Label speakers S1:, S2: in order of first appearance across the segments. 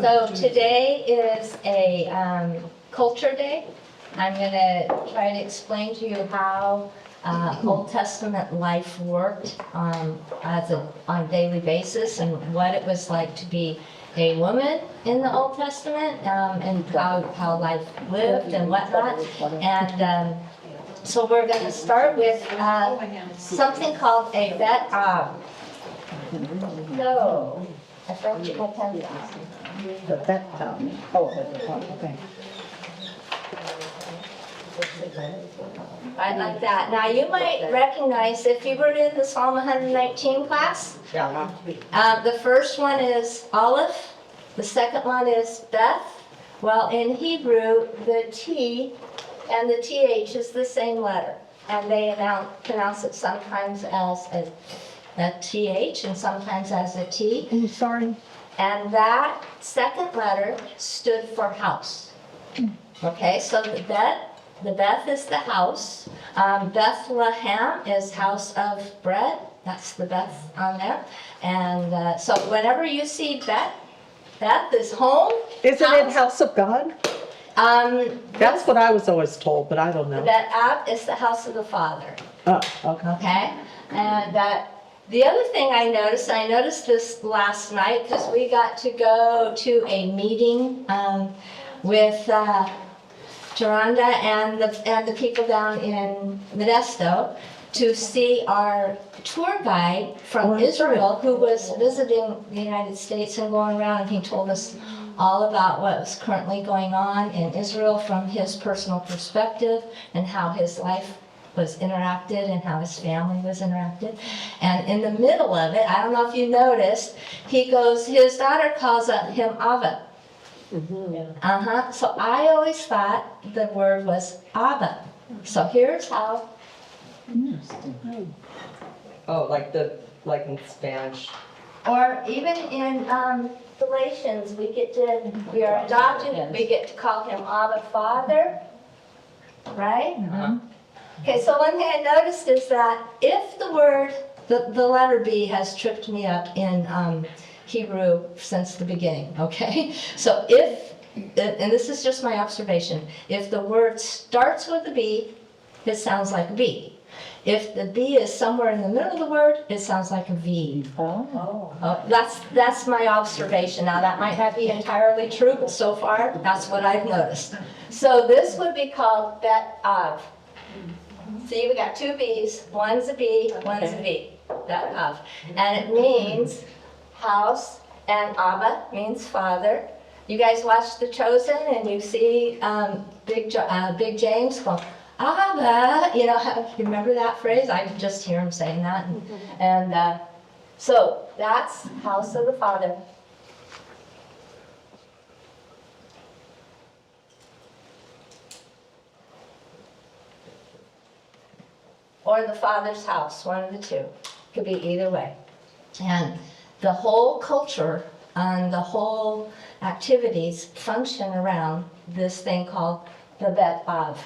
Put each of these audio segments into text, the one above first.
S1: So today is a culture day. I'm going to try to explain to you how Old Testament life worked on a daily basis and what it was like to be a woman in the Old Testament, and how life lived and whatnot. And so we're going to start with something called a Bet Av. So, I brought you my pen.
S2: The Bet Town. Oh, okay.
S1: Right, like that. Now, you might recognize, if you were in the Psalm 119 class, the first one is Aleph, the second one is Beth. Well, in Hebrew, the T and the TH is the same letter, and they pronounce it sometimes as a TH and sometimes as a T.
S2: I'm sorry.
S1: And that second letter stood for house. Okay, so the Beth is the house. Bethlehem is house of bread. That's the Beth on there. And so whenever you see Beth is home.
S2: Isn't it House of God? That's what I was always told, but I don't know.
S1: Bet Av is the house of the Father.
S2: Oh, okay.
S1: Okay? And the other thing I noticed this last night, because we got to go to a meeting with Geronda and the people down in Modesto to see our tour guide from Israel, who was visiting the United States and going around, and he told us all about what was currently going on in Israel from his personal perspective and how his life was interacted and how his family was interacted. And in the middle of it, I don't know if you noticed, his daughter calls him Abba. Mm-hmm. So I always thought the word was Abba. So here's how.
S3: Oh, like in Spanish.
S1: Or even in Galatians, we are adopted, we get to call him Abba Father, right?
S3: Uh-huh.
S1: Okay, so one thing I noticed is that if the word, the letter B has tripped me up in Hebrew since the beginning, okay? So and this is just my observation, if the word starts with a B, it sounds like a B. If the B is somewhere in the middle of the word, it sounds like a V. That's my observation. Now, that might not be entirely true, but so far, that's what I've noticed. So this would be called Bet Av. See, we got two B's. One's a B, one's a V. Bet Av. And it means house, and Abba means father. You guys watch The Chosen, and you see Big James go, Abba, you remember that phrase? I can just hear him saying that. And so that's house of the Father. Or the Father's house, one of the two. Could be either way. And the whole culture and the whole activities function around this thing called the Bet Av.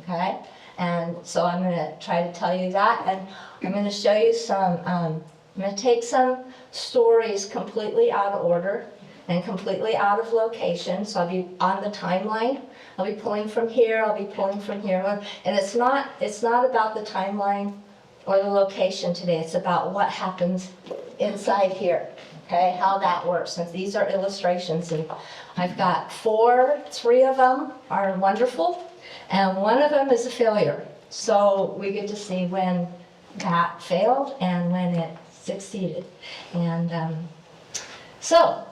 S1: Okay? And so I'm going to try to tell you that, and I'm going to show you I'm going to take some stories completely out of order and completely out of location. So I'll be on the timeline. I'll be pulling from here, I'll be pulling from here. And it's not about the timeline or the location today. It's about what happens inside here. Okay, how that works. And these are illustrations, and I've got three of them are wonderful, and one of them is a failure. So we get to see when that failed and when it succeeded. And so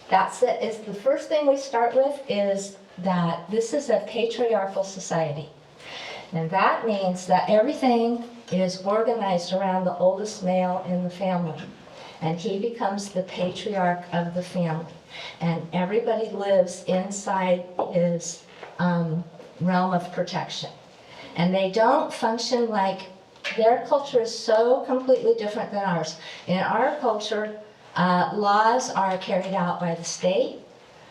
S1: that's it. Is the first thing we start with is that this is a patriarchal society. And that means that everything is organized around the oldest male in the family. And he becomes the patriarch of the family. And everybody lives inside his realm of protection. And they don't function like, their culture is so completely different than ours. In our culture, laws are carried out by the state.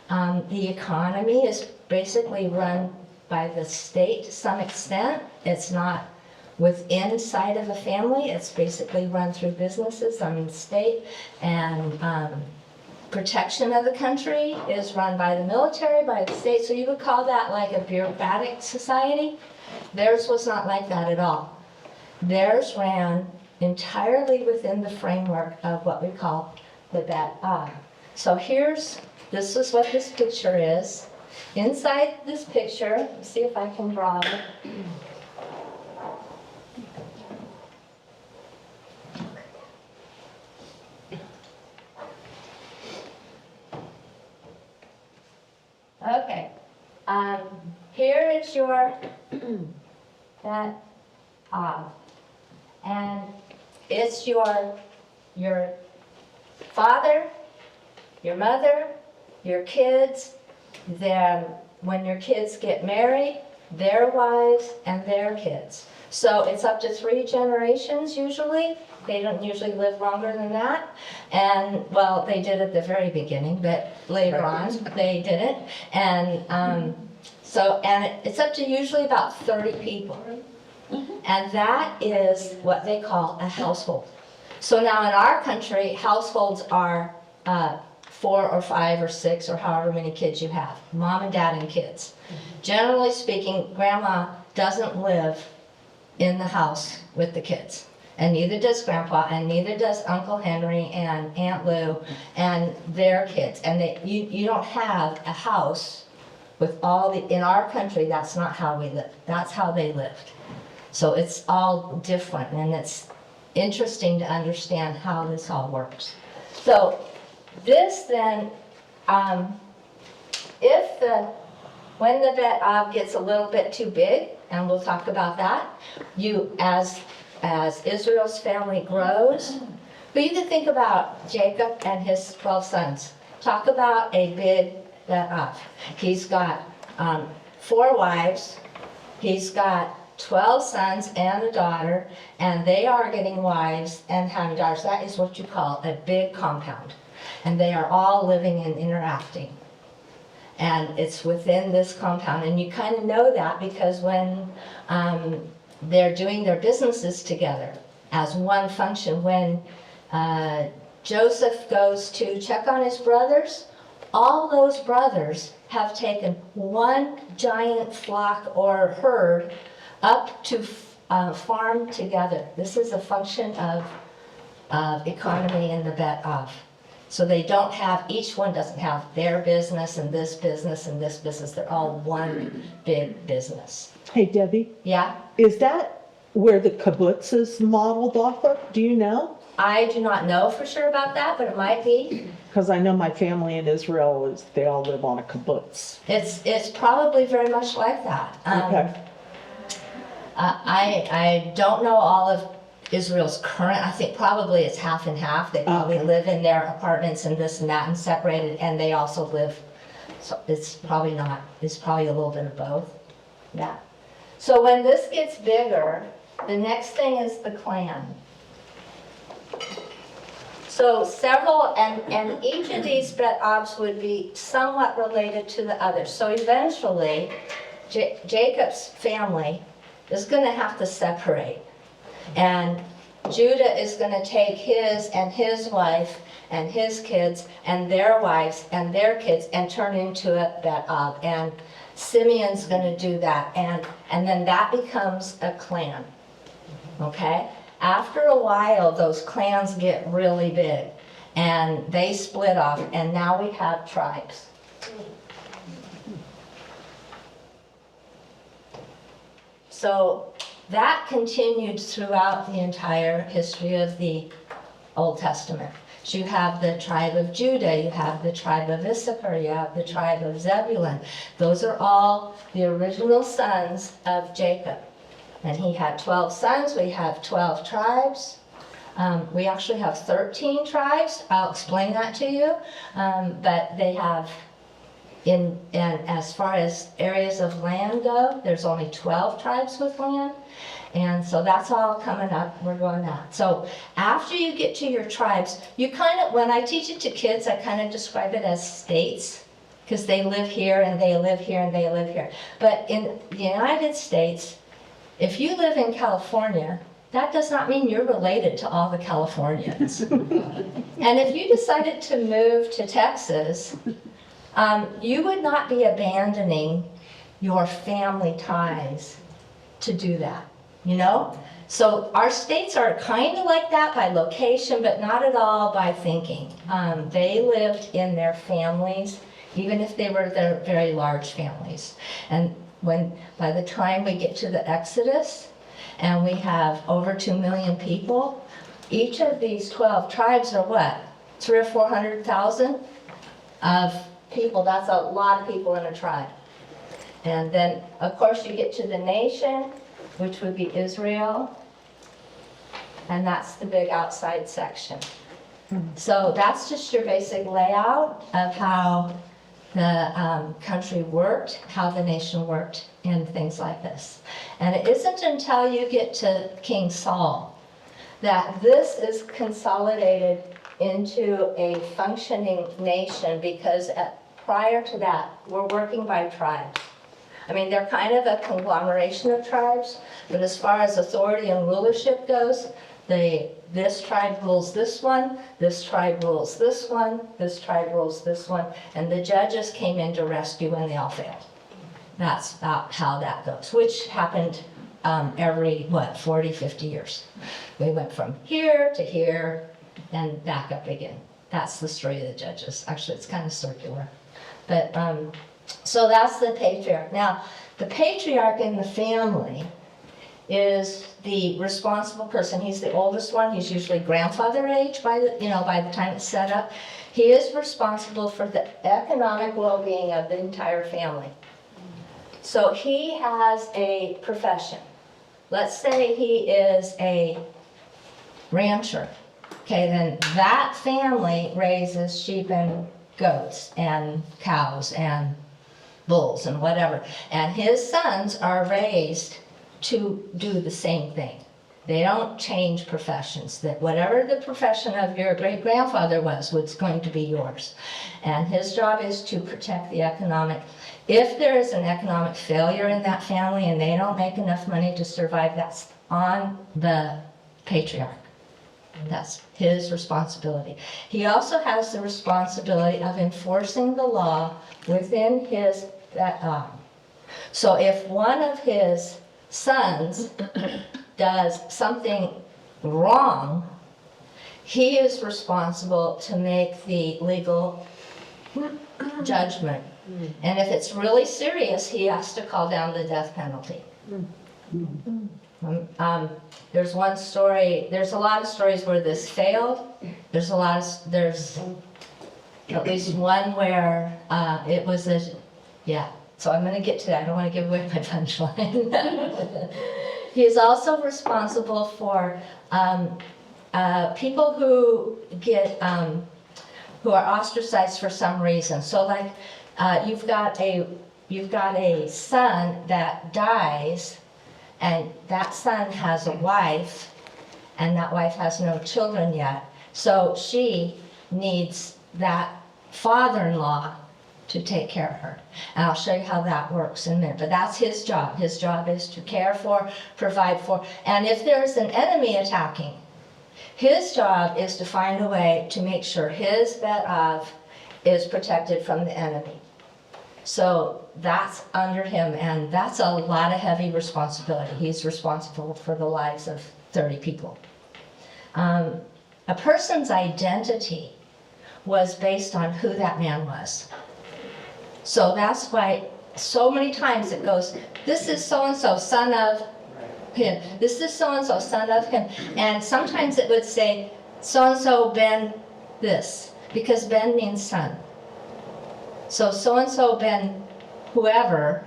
S1: The economy is basically run by the state to some extent. It's not inside of a family. It's basically run through businesses, the state, and protection of the country is run by the military, by the state, so you would call that like a bureaucratic society. Theirs was not like that at all. Theirs ran entirely within the framework of what we call the Bet Av. So this is what this picture is. Inside this picture, let's see if I can draw it. Okay, here is your Bet Av, and it's your father, your mother, your kids. Then when your kids get married, their wives and their kids. So it's up to 3 generations usually. They don't usually live longer than that. And, well, they did at the very beginning, but later on, they didn't. And it's up to usually about 30 people. And that is what they call a household. So now in our country, households are 4 or 5 or 6 or however many kids you have, mom and dad and kids. Generally speaking, grandma doesn't live in the house with the kids. And neither does grandpa, and neither does Uncle Henry and Aunt Lou and their kids. And you don't have a house with in our country, that's not how we live. That's how they lived. So it's all different, and it's interesting to understand how this all works. So this then, when the Bet Av gets a little bit too big, and we'll talk about that, as Israel's family grows, but you can think about Jacob and his 12 sons. Talk about a big Bet Av. He's got 4 wives, he's got 12 sons and a daughter, and they are getting wives and having daughters. That is what you call a big compound. And they are all living and interacting. And it's within this compound. And you kind of know that because when they're doing their businesses together as one function, when Joseph goes to check on his brothers, all those brothers have taken one giant flock or herd up to farm together. This is a function of economy in the Bet Av. So they don't have, each one doesn't have their business and this business and this business. They're all one big business.
S2: Hey, Debbie,
S1: Yeah?
S2: is that where the kibbutz is modeled off of? Do you know?
S1: I do not know for sure about that, but it might be.
S2: Because I know my family in Israel, they all live on a kibbutz.
S1: It's probably very much like that.
S2: Okay.
S1: I don't know all of Israel's current, I think probably it's half and half. They probably live in their apartments and this and that and separated, and they also live, so it's probably not, it's probably a little bit of both. Yeah. So when this gets bigger, the next thing is the clan. So several, and each of these Bet Avs would be somewhat related to the others. So eventually, Jacob's family is going to have to separate. And Judah is going to take his wife and his kids and their wives and their kids and turn into a Bet Av. And Simeon's going to do that. And then that becomes a clan. Okay? After a while, those clans get really big. And they split off. And now we have tribes. So that continued throughout the entire history of the Old Testament. So you have the tribe of Judah, you have the tribe of Issachar, you have the tribe of Zebulun. Those are all the original sons of Jacob. And he had 12 sons, we have 12 tribes. We actually have 13 tribes, I'll explain that to you. But they have, and as far as areas of land go, there's only 12 tribes with land. And so that's all coming up, we're going that. So after you get to your tribes, you kind of, when I teach it to kids, I kind of describe it as states, because they live here and they live here and they live here. But in the United States, if you live in California, that does not mean you're related to all the Californians. And if you decided to move to Texas, you would not be abandoning your family ties to do that, you know? So our states are kind of like that by location, but not at all by thinking. They lived in their families, even if they were their very large families. And by the time we get to the Exodus, and we have over 2 million people, each of these 12 tribes are what? 300,000 or 400,000 of people. That's a lot of people in a tribe. And then, of course, you get to the nation, which would be Israel. And that's the big outside section. So that's just your basic layout of how the country worked, how the nation worked in things like this. And it isn't until you get to King Saul that this is consolidated into a functioning nation, because prior to that, we're working by tribes. I mean, they're kind of a conglomeration of tribes, but as far as authority and rulership goes, this tribe rules this one, this tribe rules this one, this tribe rules this one, and the judges came in to rescue when they all failed. That's about how that goes, which happened every, 40, 50 years. We went from here to here and back up again. That's the story of the judges. Actually, it's kind of circular. But, so that's the patriarch. Now, the patriarch in the family is the responsible person. He's the oldest one. He's usually grandfather age by the time it's set up. He is responsible for the economic well-being of the entire family. So he has a profession. Let's say he is a rancher. Okay, then that family raises sheep and goats and cows and bulls and whatever. And his sons are raised to do the same thing. They don't change professions. That whatever the profession of your great-grandfather was going to be yours. And his job is to protect the economic. If there is an economic failure in that family and they don't make enough money to survive, that's on the patriarch. That's his responsibility. He also has the responsibility of enforcing the law within his so if one of his sons does something wrong, he is responsible to make the legal judgment. And if it's really serious, he has to call down the death penalty. There's one story, there's a lot of stories where this failed. There's at least one where it was so I'm going to get to that. I don't want to give away my punchline. He's also responsible for people who who are ostracized for some reason. So like you've got a son that dies, and that son has a wife, and that wife has no children yet. So she needs that father-in-law to take care of her. And I'll show you how that works in a minute. But that's his job. His job is to care for, provide for, and if there's an enemy attacking, his job is to find a way to make sure his bet of is protected from the enemy. So that's under him, and that's a lot of heavy responsibility. He's responsible for the lives of 30 people. A person's identity was based on who that man was. So that's why so many times it goes, this is so-and-so, son of him. This is so-and-so, son of him. And sometimes it would say, so-and-so Ben this, because Ben means son. So so-and-so Ben whoever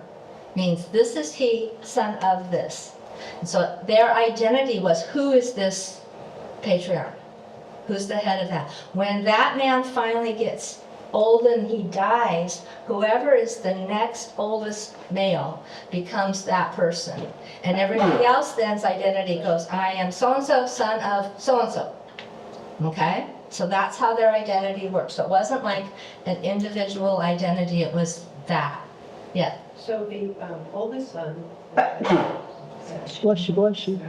S1: means this is he, son of this. And so their identity was, who is this patriarch? Who's the head of that? When that man finally gets old and he dies, whoever is the next oldest male becomes that person. And everybody else then's identity goes, I am so-and-so, son of so-and-so. Okay? So that's how their identity works. So it wasn't like an individual identity, it was that. Yeah.
S4: So the oldest son,
S2: Bless you, bless you.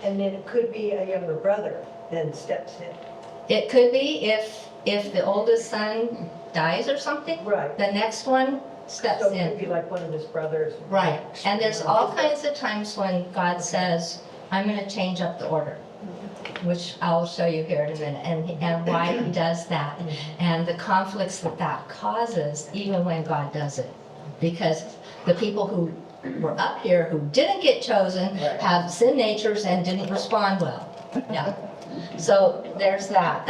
S4: And then it could be a younger brother then steps in.
S1: It could be if the oldest son dies or something,
S4: Right.
S1: the next one steps
S4: So it could
S1: in.
S4: be like one of his brothers.
S1: Right, and there's all kinds of times when God says, I'm gonna change up the order, which I'll show you here in a minute, and why he does that, and the conflicts that that causes, even when God does it. Because the people who were up here who didn't get chosen have sin natures and didn't respond well. Yeah, so there's that.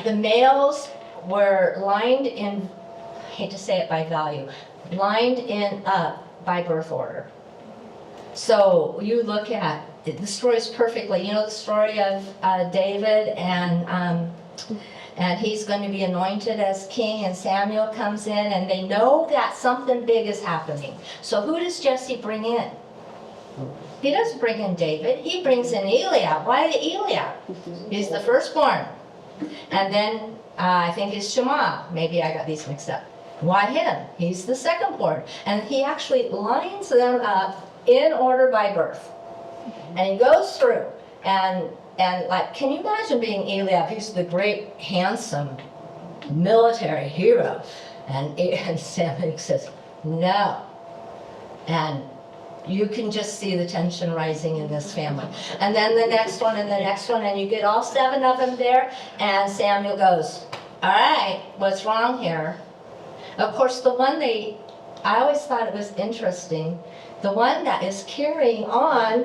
S1: The males were lined in, I hate to say it by value, lined in up by birth order. So you look at, the story's perfectly, you know the story of David and he's going to be anointed as king and Samuel comes in and they know that something big is happening. So who does Jesse bring in? He doesn't bring in David, he brings in Eliab. Why Eliab? He's the firstborn. And then I think it's Shema. Maybe I got these mixed up. Why him? He's the secondborn. And he actually lines them up in order by birth. And he goes through. And like, can you imagine being Eliab? He's the great, handsome, military hero. And Samuel says, no. And you can just see the tension rising in this family. And then the next one and the next one, and you get all 7 of them there, and Samuel goes, all right, what's wrong here? Of course, the one I always thought it was interesting, the one that is carrying on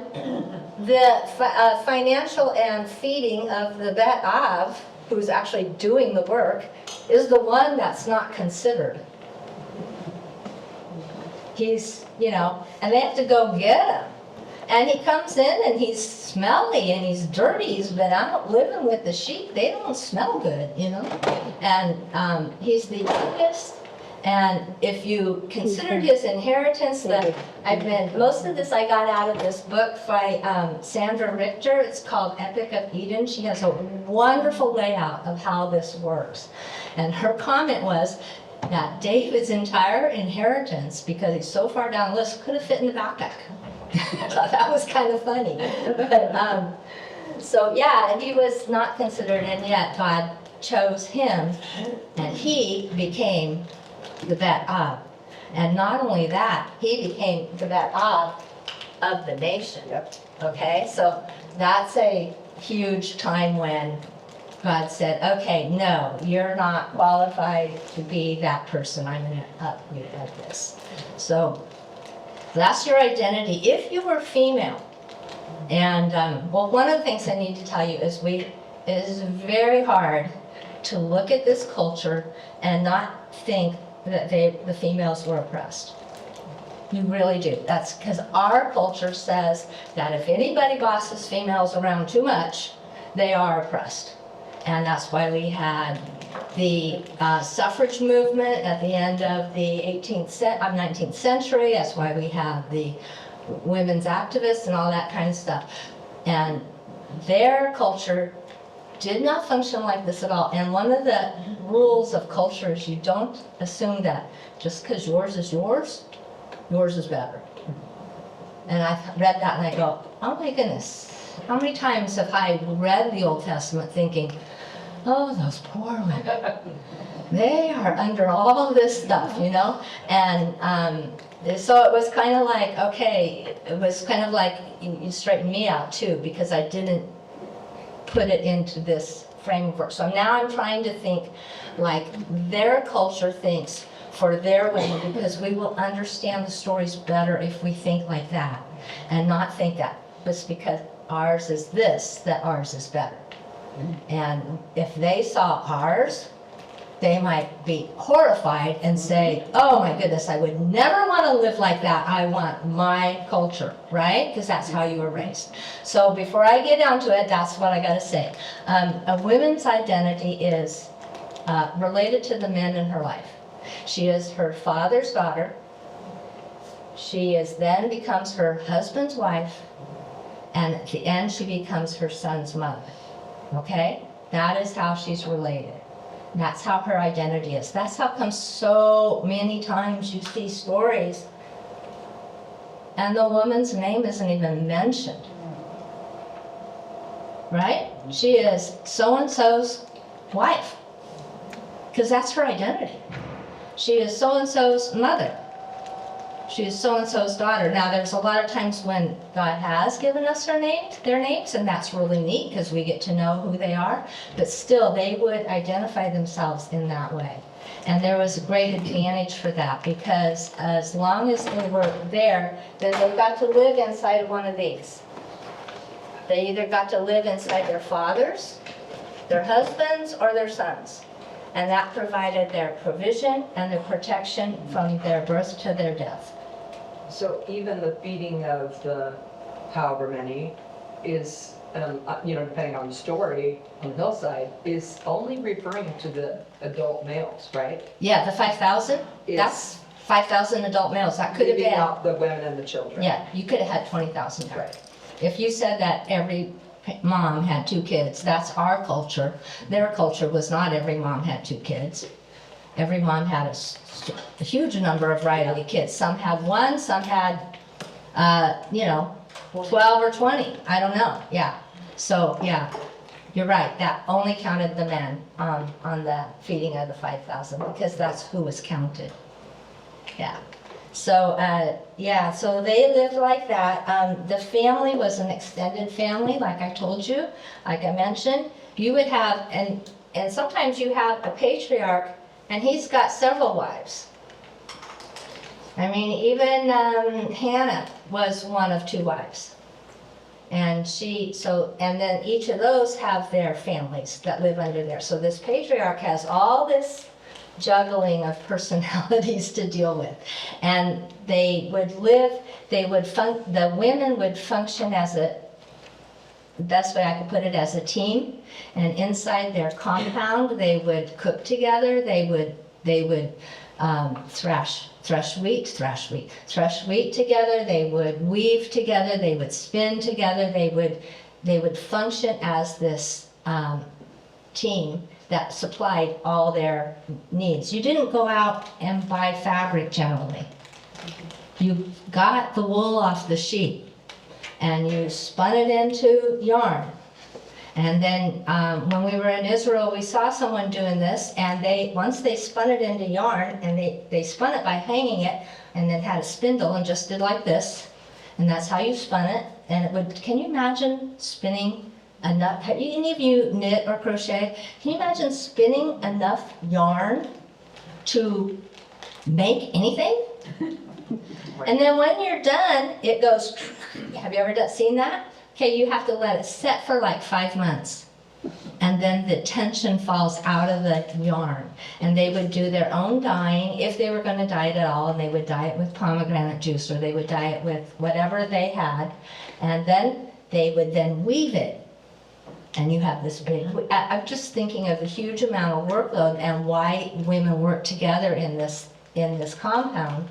S1: the financial and feeding of the Bet Av, who's actually doing the work, is the one that's not considered. He's, and they have to go get him. And he comes in and he's smelly and he's dirty. He's been out living with the sheep. They don't smell good, And he's the youngest. And if you considered his inheritance, most of this I got out of this book by Sandra Richter. It's called Epic of Eden. She has a wonderful layout of how this works. And her comment was that David's entire inheritance, because he's so far down the list, could have fit in the backpack. I thought that was kind of funny. But, so yeah, he was not considered, and yet God chose him, and he became the Bet Av. And not only that, he became the Bet Av of the nation.
S4: Yep.
S1: Okay, so that's a huge time when God said, okay, no, you're not qualified to be that person. I'm going to up you like this. So that's your identity. If you were female, and one of the things I need to tell you is it is very hard to look at this culture and not think that the females were oppressed. You really do. That's because our culture says that if anybody bosses females around too much, they are oppressed. And that's why we had the suffrage movement at the end of the 19th century. That's why we have the women's activists and all that kind of stuff. And their culture did not function like this at all. And one of the rules of culture is you don't assume that just because yours is yours is better. And I read that and I go, oh my goodness, how many times have I read the Old Testament thinking, oh, those poor women, they are under all this stuff, And so it was kind of like, okay, it was kind of like you straightened me out too, because I didn't put it into this framework. So now I'm trying to think like their culture thinks for their women, because we will understand the stories better if we think like that and not think that just because ours is this, that ours is better. And if they saw ours, they might be horrified and say, oh my goodness, I would never want to live like that. I want my culture, right? Because that's how you were raised. So before I get down to it, that's what I got to say. A woman's identity is related to the men in her life. She is her father's daughter. She then becomes her husband's wife. And at the end, she becomes her son's mother. Okay? That is how she's related. That's how her identity is. That's how come so many times you see stories and the woman's name isn't even mentioned. Right? She is so-and-so's wife, because that's her identity. She is so-and-so's mother. She is so-and-so's daughter. Now, there's a lot of times when God has given us their names, and that's really neat because we get to know who they are, but still, they would identify themselves in that way. And there was a great advantage for that because as long as they were there, then they got to live inside of one of these. They either got to live inside their fathers, their husbands, or their sons. And that provided their provision and their protection from their birth to their death.
S3: So even the feeding of the however many is, depending on the story on the hillside, is only referring to the adult males, right?
S1: Yeah, the 5,000,
S3: Is-
S1: that's 5,000 adult males. That could have
S3: Leaving
S1: been,
S3: out the women and the children.
S1: yeah, you could have had 20,000 there.
S3: Right.
S1: If you said that every mom had 2 kids, that's our culture. Their culture was not every mom had 2 kids. Every mom had a huge number of variety of kids. Some had 1, some had, 12 or 20. I don't know, yeah. So, yeah, you're right. That only counted the men on the feeding of the 5,000 because that's who was counted. Yeah. So, so they lived like that. The family was an extended family, like I told you, like I mentioned. You would have, and sometimes you have a patriarch, and he's got several wives. I mean, even Hannah was one of 2 wives. And then each of those have their families that live under there. So this patriarch has all this juggling of personalities to deal with. And the women would function as the best way I could put it, as a team. And inside their compound, they would cook together. They would thresh wheat together. They would weave together. They would spin together. They would function as this team that supplied all their needs. You didn't go out and buy fabric generally. You got the wool off the sheep and you spun it into yarn. And then when we were in Israel, we saw someone doing this, and once they spun it into yarn, and they spun it by hanging it, and then had a spindle and just did like this, and that's how you spun it. And can you imagine spinning enough? Have any of you knit or crochet? Can you imagine spinning enough yarn to make anything? And then when you're done, it goes, have you ever seen that? Okay, you have to let it set for like 5 months. And then the tension falls out of the yarn. And they would do their own dyeing, if they were going to dye it at all, and they would dye it with pomegranate juice, or they would dye it with whatever they had. And then they would then weave it. And you have this big, I'm just thinking of the huge amount of workload and why women work together in this compound.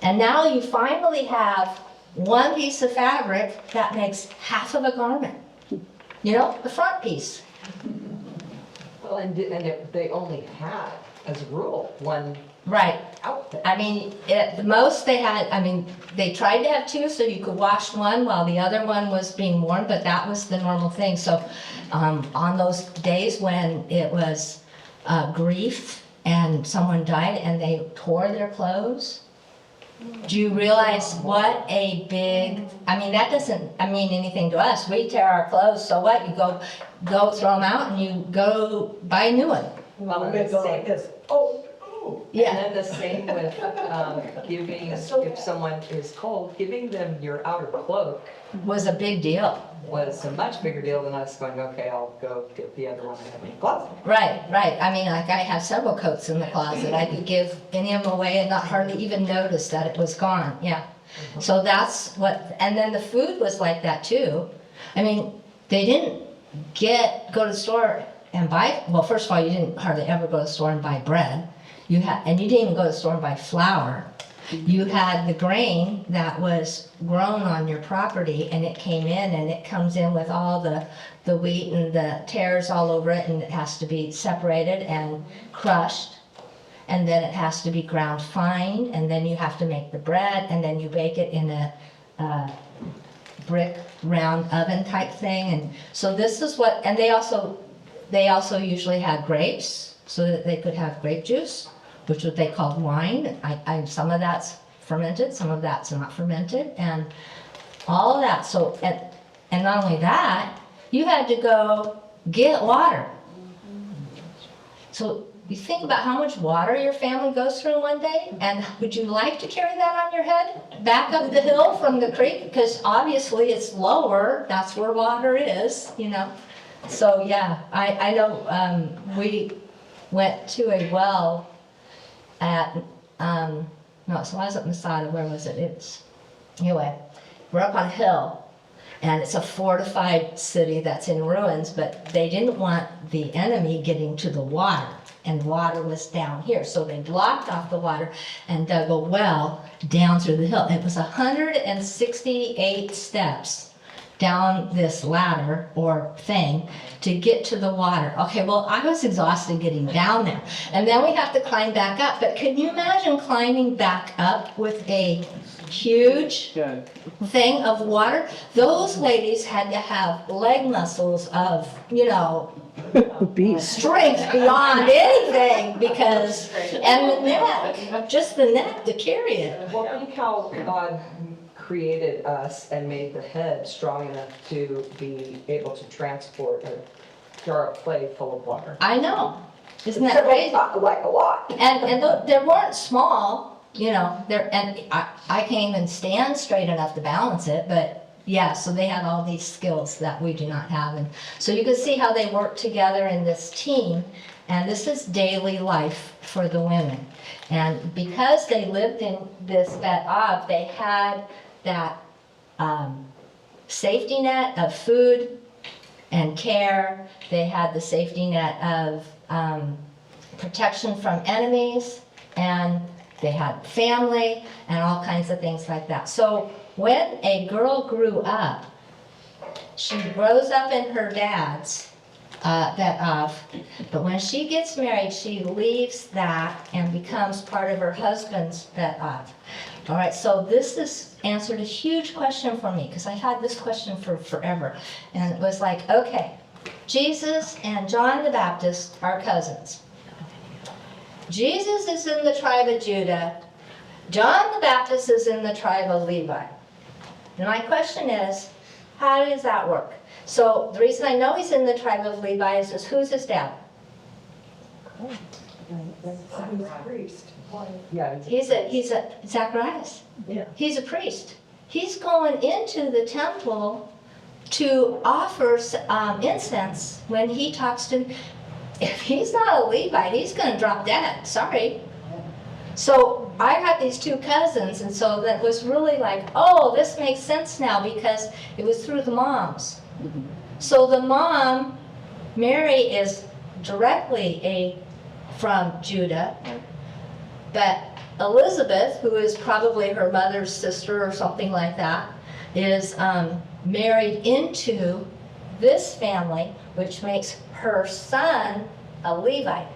S1: And now you finally have one piece of fabric that makes half of a garment. The front piece.
S3: Well, and they only had, as a rule, one
S1: Right.
S3: outfit.
S1: I mean, at the most they had, they tried to have 2 so you could wash one while the other one was being worn, but that was the normal thing. So on those days when it was grief and someone died and they tore their clothes, do you realize what a big, that doesn't mean anything to us. We tear our clothes, so what? You go throw them out and you go buy a new one.
S3: Well,
S4: I'm
S3: and
S4: gonna
S3: the
S4: go like
S3: same,
S4: this. Oh.
S1: Yeah.
S3: and then the same with giving, if someone is cold, giving them your outer cloak
S1: Was a big deal.
S3: was a much bigger deal than us going, okay, I'll go get the other one I have in the closet.
S1: Right. Like I have several coats in the closet. I could give any of them away and not hardly even notice that it was gone. Yeah. So that's what, and then the food was like that too. They didn't go to the store and buy, well, first of all, you didn't hardly ever go to the store and buy bread. And you didn't even go to the store and buy flour. You had the grain that was grown on your property, and it came in, and it comes in with all the wheat and the tares all over it, and it has to be separated and crushed. and then it has to be ground fine, and then you have to make the bread, and then you bake it in a brick round oven type thing. And so this is what, and they also usually had grapes so that they could have grape juice, which what they called wine. Some of that's fermented, some of that's not fermented, and all of that. So, and not only that, you had to go get water. So you think about how much water your family goes through in one day, and would you like to carry that on your head back up the hill from the creek? Because obviously it's lower, that's where water is, you know. So yeah, I know we went to a well at, no, it wasn't Masada, where was it? Anyway, we're up on a hill, and it's a fortified city that's in ruins, but they didn't want the enemy getting to the water, and water was down here. So they blocked off the water and dug a well down through the hill. It was 168 steps down this ladder or thing to get to the water. Okay, well, I was exhausted getting down there. And then we have to climb back up. But can you imagine climbing back up with a huge thing of water? Those ladies had to have leg muscles of, you know,
S2: Beast.
S1: strength beyond anything, because, and the neck, just the neck to carry it.
S3: Well, think how God created us and made the head strong enough to be able to transport a jar of clay full of water.
S1: I know. Isn't that crazy?
S4: Like a lot.
S1: And they weren't small, you know, and I can't even stand straight enough to balance it, but yeah, so they had all these skills that we do not have. And so you can see how they work together in this team, and this is daily life for the women. And because they lived in this Bet Av, they had that safety net of food and care. They had the safety net of protection from enemies, and they had family and all kinds of things like that. So when a girl grew up, she grows up in her dad's Bet Av, but when she gets married, she leaves that and becomes part of her husband's Bet Av. All right, so this has answered a huge question for me, because I had this question for forever. And it was like, okay, Jesus and John the Baptist are cousins. Jesus is in the tribe of Judah. John the Baptist is in the tribe of Levi. And my question is, how does that work? So the reason I know he's in the tribe of Levi is who's his dad?
S4: Priest.
S3: Yeah.
S1: He's a Zacharias.
S4: Yeah.
S1: He's a priest. He's going into the temple to offer incense when he talks to. If he's not a Levite, he's going to drop dead. Sorry. So I had these two cousins, and so that was really like, oh, this makes sense now, because it was through the moms. So the mom, Mary, is directly from Judah, but Elizabeth, who is probably her mother's sister or something like that, is married into this family, which makes her son a Levite.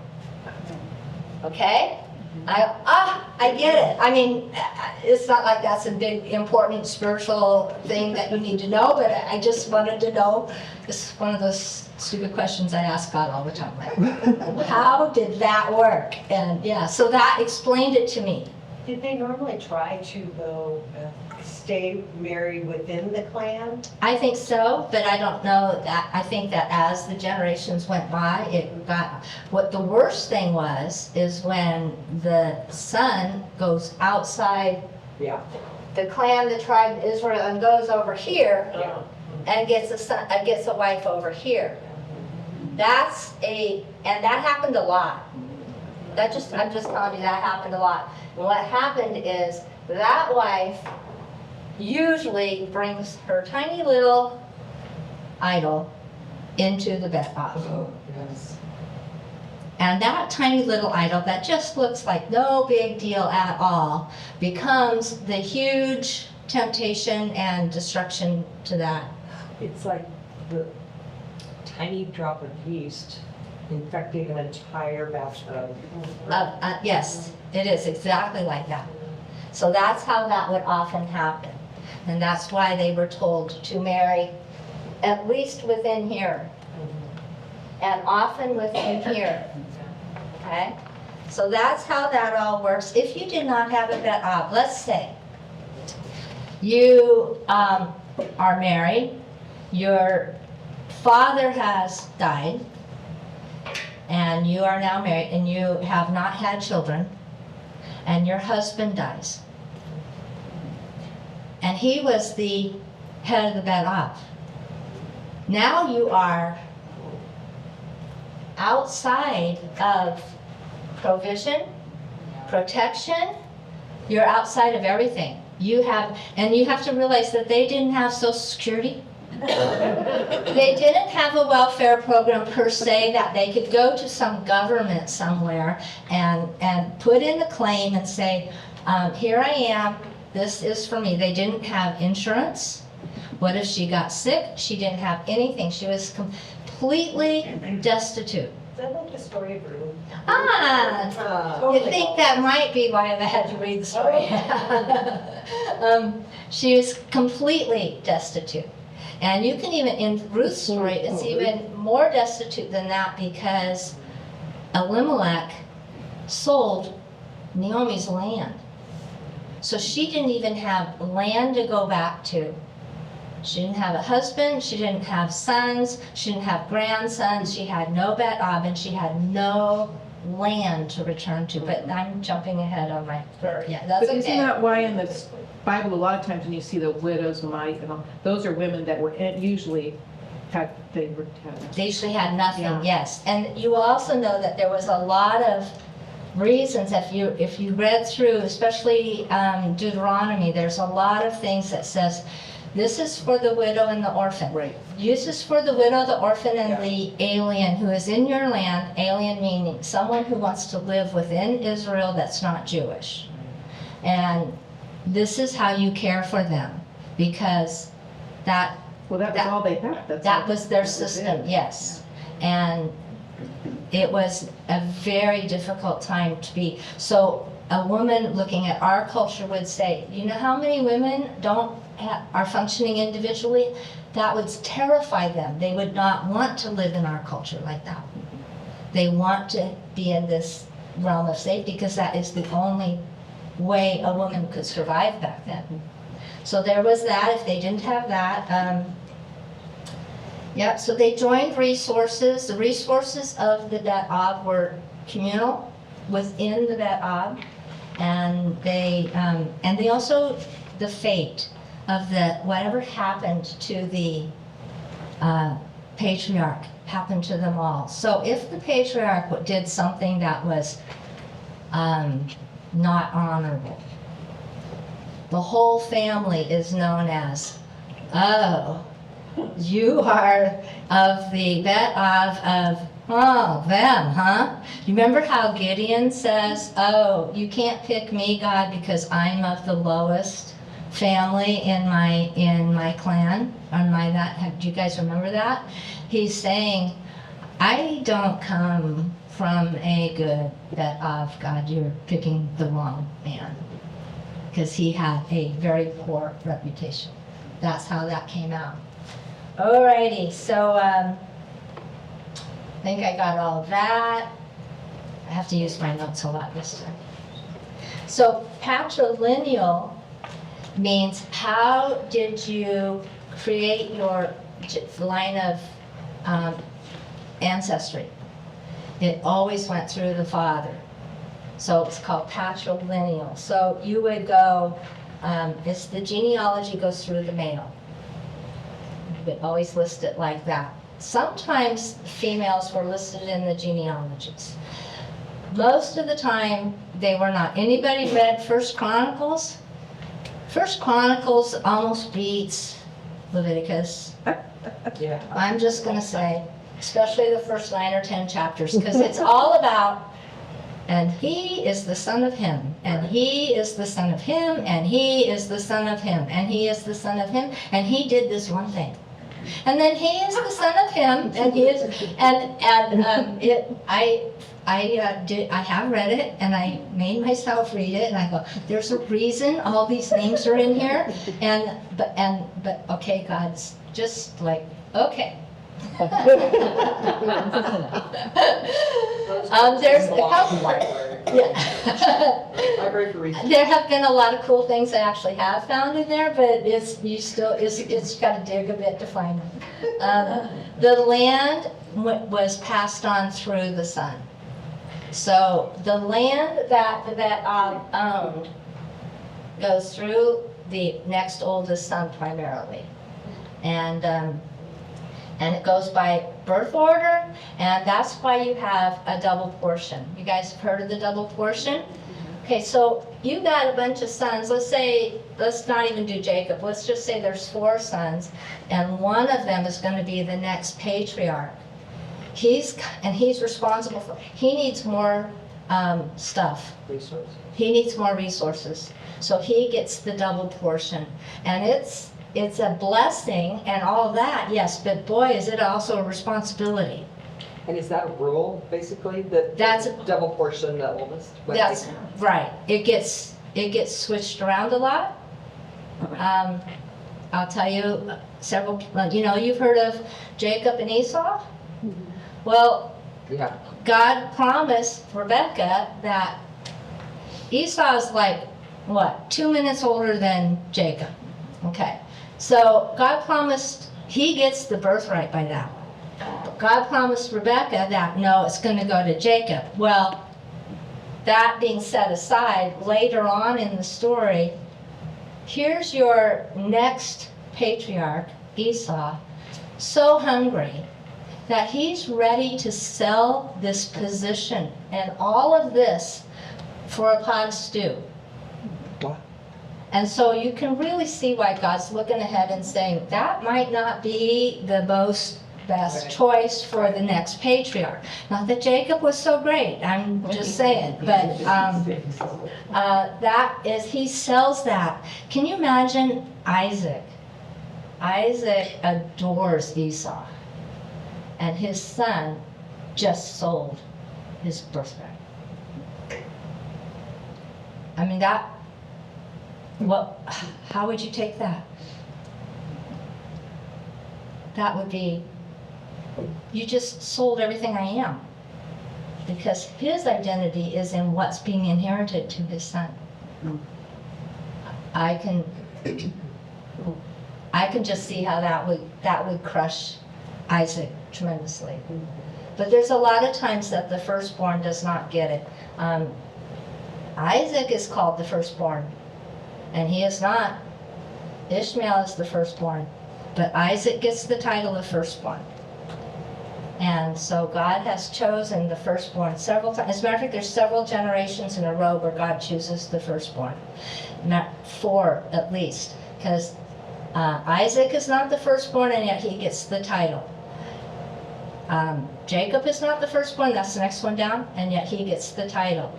S1: Okay? I get it. I mean, it's not like that's a big, important spiritual thing that you need to know, but I just wanted to know. It's one of those stupid questions I ask God all the time. Like, how did that work? And yeah, so that explained it to me.
S4: Did they normally try to go stay married within the clan?
S1: I think so, but I don't know that. I think that as the generations went by, it got, what the worst thing is when the son goes outside
S3: Yeah.
S1: the clan, the tribe of Israel, and goes over here
S3: Yeah.
S1: and gets a wife over here. And that happened a lot. I'm just telling you, that happened a lot. And what happened is that wife usually brings her tiny little idol into the Bet Av.
S3: Oh, yes.
S1: And that tiny little idol that just looks like no big deal at all becomes the huge temptation and destruction to that.
S3: It's like the tiny drop of yeast
S4: infecting an entire batch of.
S1: Yes, it is exactly like that. So that's how that would often happen. And that's why they were told to marry at least within here. And often within here. Okay? So that's how that all works. If you do not have a bet ob, let's say you are married, your father has died, and you are now married, and you have not had children, and your husband dies. And he was the head of the bet ob. Now you are outside of provision, protection, you're outside of everything. You have to realize that they didn't have Social Security. They didn't have a welfare program per se that they could go to some government somewhere and put in a claim and say, here I am, this is for me. They didn't have insurance. What if she got sick? She didn't have anything. She was completely destitute.
S4: Is that like the story of Ruth?
S1: You think that might be why I had to read the story. She was completely destitute. And you can even, in Ruth's story, it's even more destitute than that because Elimelech sold Naomi's land. So she didn't even have land to go back to. She didn't have a husband, she didn't have sons, she didn't have grandsons, she had no bet ob, and she had no land to return to. But I'm jumping ahead on my, yeah, that's
S5: But isn't
S1: okay.
S5: that why in the Bible, a lot of times when you see the widow's mite, and all, those are women that were usually had.
S1: They usually had nothing,
S5: Yeah.
S1: yes. And you will also know that there was a lot of reasons, if you read through, especially Deuteronomy, there's a lot of things that says, this is for the widow and the orphan.
S5: Right.
S1: This is for the widow, the orphan, and the alien who is in your land. Alien meaning someone who wants to live within Israel that's not Jewish. And this is how you care for them, because that
S5: Well, that was all they had.
S1: that was their
S5: it.
S1: system, yes. And it was a very difficult time to be. So a woman looking at our culture would say, you know how many women are functioning individually? That would terrify them. They would not want to live in our culture like that. They want to be in this realm of safety because that is the only way a woman could survive back then. So there was that. If they didn't have that, yeah, so they joined resources. The resources of the Bet Ob were communal within the Bet Ob, and they also, the fate of whatever happened to the patriarch happened to them all. So if the patriarch did something that was not honorable, the whole family is known as, oh, you are of the Bet of them, huh? You remember how Gideon says, oh, you can't pick me, God, because I'm of the lowest family in my clan, do you guys remember that? He's saying, I don't come from a good Bet of, God, you're picking the wrong man. Because he had a very poor reputation. That's how that came out. Alrighty, so I think I got all of that. I have to use my notes a lot this time. So patrilineal means how did you create your line of ancestry? It always went through the father. So it's called patrilineal. So you would go, the genealogy goes through the male. You would always list it like that. Sometimes females were listed in the genealogies. Most of the time, they were not. Anybody read First Chronicles? First Chronicles almost beats Leviticus.
S3: Yeah.
S1: I'm just going to say, especially the first 9 or 10 chapters, because it's all about, and he is the son of him, and he is the son of him, and he is the son of him, and he is the son of him, and he did this one thing. And then he is the son of him, and he is, I have read it, and I made myself read it, and I go, there's a reason all these names are in here, but okay, God's just like, okay. There's a couple. Yeah.
S3: Library for research.
S1: There have been a lot of cool things I actually have found in there, but it's got to dig a bit to find them. The land was passed on through the son. So the land that owned goes through the next oldest son primarily, and it goes by birth order, and that's why you have a double portion. You guys have heard of the double portion? Okay, so you got a bunch of sons. Let's not even do Jacob. Let's just say there's 4 sons, and one of them is going to be the next patriarch. He's responsible for, he needs more stuff.
S3: Resource.
S1: He needs more resources. So he gets the double portion. And it's a blessing and all of that, yes, but boy, is it also a responsibility.
S3: And is that a rule, basically, that
S1: That's-
S3: double portion the oldest?
S1: That's right. It gets switched around a lot. I'll tell you several, you've heard of Jacob and Esau? Well,
S3: Yeah.
S1: God promised Rebecca that Esau is like, 2 minutes older than Jacob. Okay. So God promised he gets the birthright by now. But God promised Rebecca that, no, it's going to go to Jacob. Well, that being set aside, later on in the story, here's your next patriarch, Esau, so hungry that he's ready to sell this position and all of this for a pot of stew.
S2: Wow.
S1: And so you can really see why God's looking ahead and saying, that might not be the best choice for the next patriarch. Not that Jacob was so great, I'm just saying, but that is, he sells that. Can you imagine Isaac? Isaac adores Esau, and his son just sold his birthright. I mean, how would you take that? That would be, you just sold everything I am. Because his identity is in what's being inherited to his son. I can just see how that would crush Isaac tremendously. But there's a lot of times that the firstborn does not get it. Isaac is called the firstborn, and he is not. Ishmael is the firstborn, but Isaac gets the title of firstborn. And so God has chosen the firstborn several times. As a matter of fact, there's several generations in a row where God chooses the firstborn. Not 4 at least, because Isaac is not the firstborn, and yet he gets the title. Jacob is not the firstborn, that's the next one down, and yet he gets the title.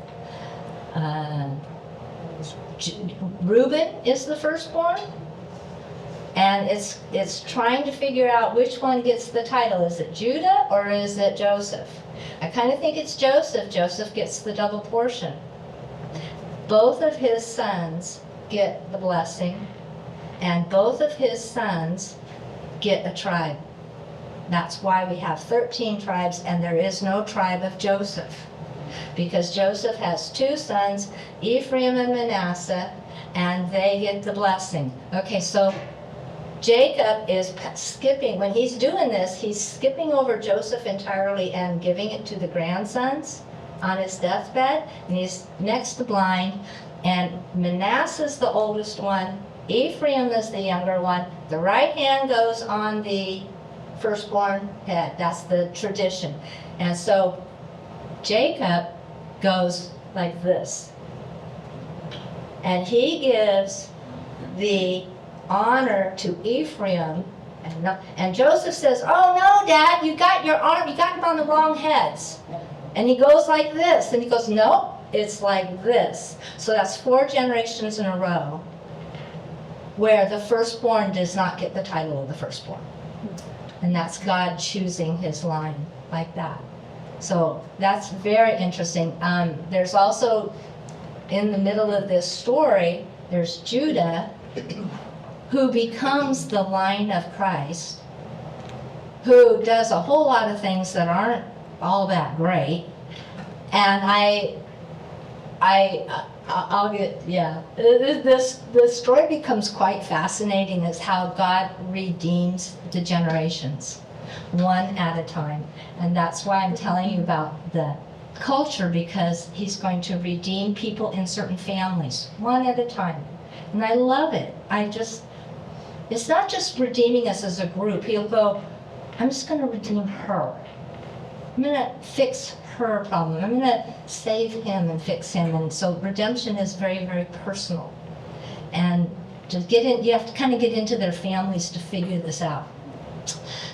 S1: Reuben is the firstborn, and it's trying to figure out which one gets the title. Is it Judah or is it Joseph? I kind of think it's Joseph. Joseph gets the double portion. Both of his sons get the blessing, and both of his sons get a tribe. That's why we have 13 tribes, and there is no tribe of Joseph. Because Joseph has 2 sons, Ephraim and Manasseh, and they get the blessing. Okay, so Jacob is skipping, when he's doing this, he's skipping over Joseph entirely and giving it to the grandsons on his deathbed, and he's next to blind, and Manasseh's the oldest one, Ephraim is the younger one, the right hand goes on the firstborn head, that's the tradition. And so Jacob goes like this. And he gives the honor to Ephraim. And Joseph says, oh no, Dad, you got him on the wrong heads. And he goes like this. And he goes, no, it's like this. So that's 4 generations in a row where the firstborn does not get the title of the firstborn. And that's God choosing his line like that. So that's very interesting. There's also, in the middle of this story, there's Judah, who becomes the line of Christ, who does a whole lot of things that aren't all that great. And I'll get, yeah. This story becomes quite fascinating as how God redeems the generations, one at a time. And that's why I'm telling you about the culture, because he's going to redeem people in certain families, one at a time. And I love it. It's not just redeeming us as a group. He'll go, I'm just going to redeem her. I'm going to fix her problem. I'm going to save him and fix him. And so redemption is very, very personal. And to get in, you have to kind of get into their families to figure this out.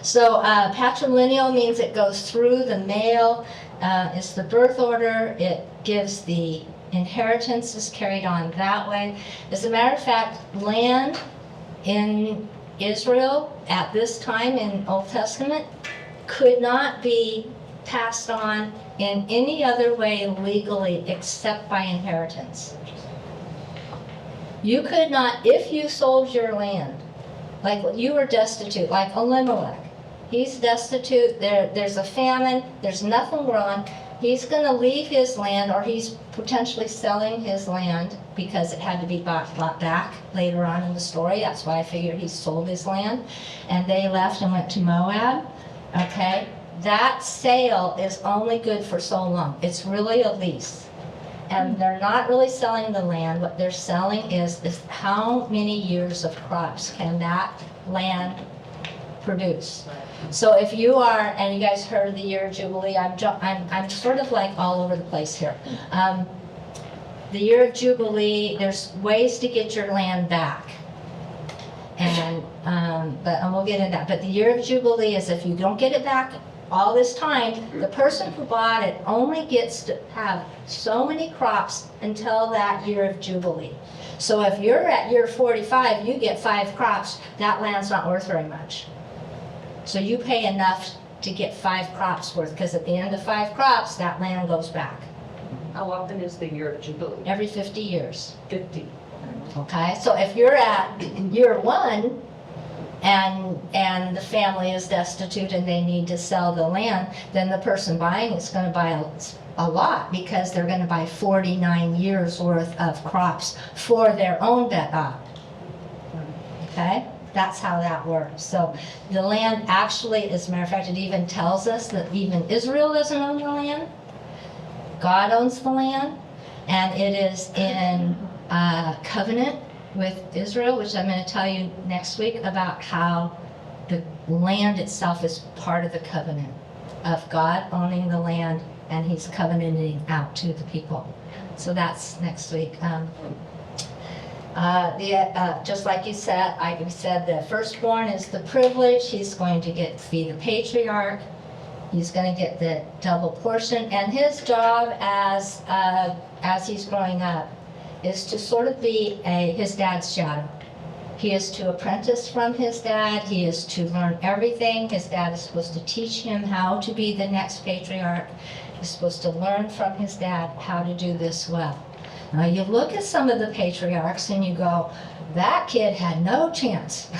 S1: So patrilineal means it goes through the male. It's the birth order. It gives the inheritance is carried on that way. As a matter of fact, land in Israel at this time in Old Testament could not be passed on in any other way legally except by inheritance. You could not, if you sold your land, like you were destitute, like Elimelech, he's destitute, there's a famine, there's nothing growing, he's going to leave his land, or he's potentially selling his land because it had to be bought back later on in the story. That's why I figured he sold his land. And they left and went to Moab. Okay? That sale is only good for so long. It's really a lease. And they're not really selling the land. What they're selling is how many years of crops can that land produce. So if you are, and you guys heard of the year of Jubilee, I'm sort of like all over the place here. The year of Jubilee, there's ways to get your land back. And we'll get into that. But the year of Jubilee is if you don't get it back all this time, the person who bought it only gets to have so many crops until that year of Jubilee. So if you're at year 45, you get 5 crops, that land's not worth very much. So you pay enough to get 5 crops worth, because at the end of 5 crops, that land goes back.
S3: How often is the year of Jubilee?
S1: Every 50 years.
S3: 50.
S1: Okay, so if you're at year 1 and the family is destitute and they need to sell the land, then the person buying is going to buy a lot, because they're going to buy 49 years worth of crops for their own okay? That's how that works. So the land actually, as a matter of fact, it even tells us that even Israel doesn't own the land. God owns the land, and it is in covenant with Israel, which I'm going to tell you next week about how the land itself is part of the covenant of God owning the land, and he's covenanting out to the people. So that's next week. Just like you said, the firstborn is the privilege. He's going to be the patriarch. He's going to get the double portion, and his job as he's growing up is to sort of be his dad's shadow. He is to apprentice from his dad. He is to learn everything. His dad is supposed to teach him how to be the next patriarch. He's supposed to learn from his dad how to do this well. Now you look at some of the patriarchs and you go, that kid had no chance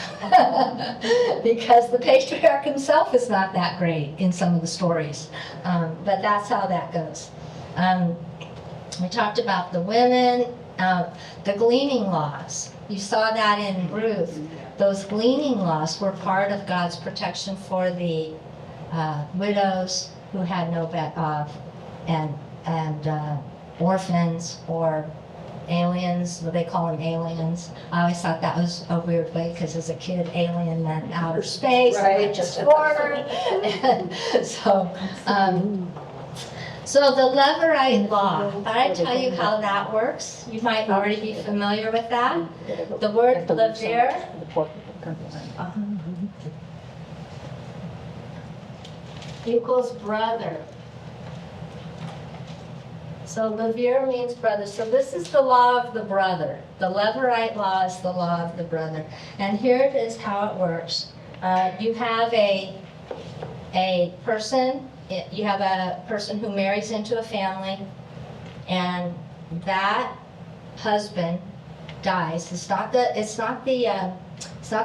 S1: because the patriarch himself is not that great in some of the stories. But that's how that goes. We talked about the women, the gleaning laws. You saw that in Ruth. Those gleaning laws were part of God's protection for the widows who had no bet of, and orphans or aliens. They call them aliens. I always thought that was a weird way, because as a kid, alien meant outer space,
S3: Right.
S1: just foreign. So the Levirate law, thought I'd tell you how that works. You might already be familiar with that. The word Levir equals brother. So Levir means brother. So this is the law of the brother. The Levirate law is the law of the brother. And here it is how it works. you have you have a person who marries into a family, and that husband dies. It's not the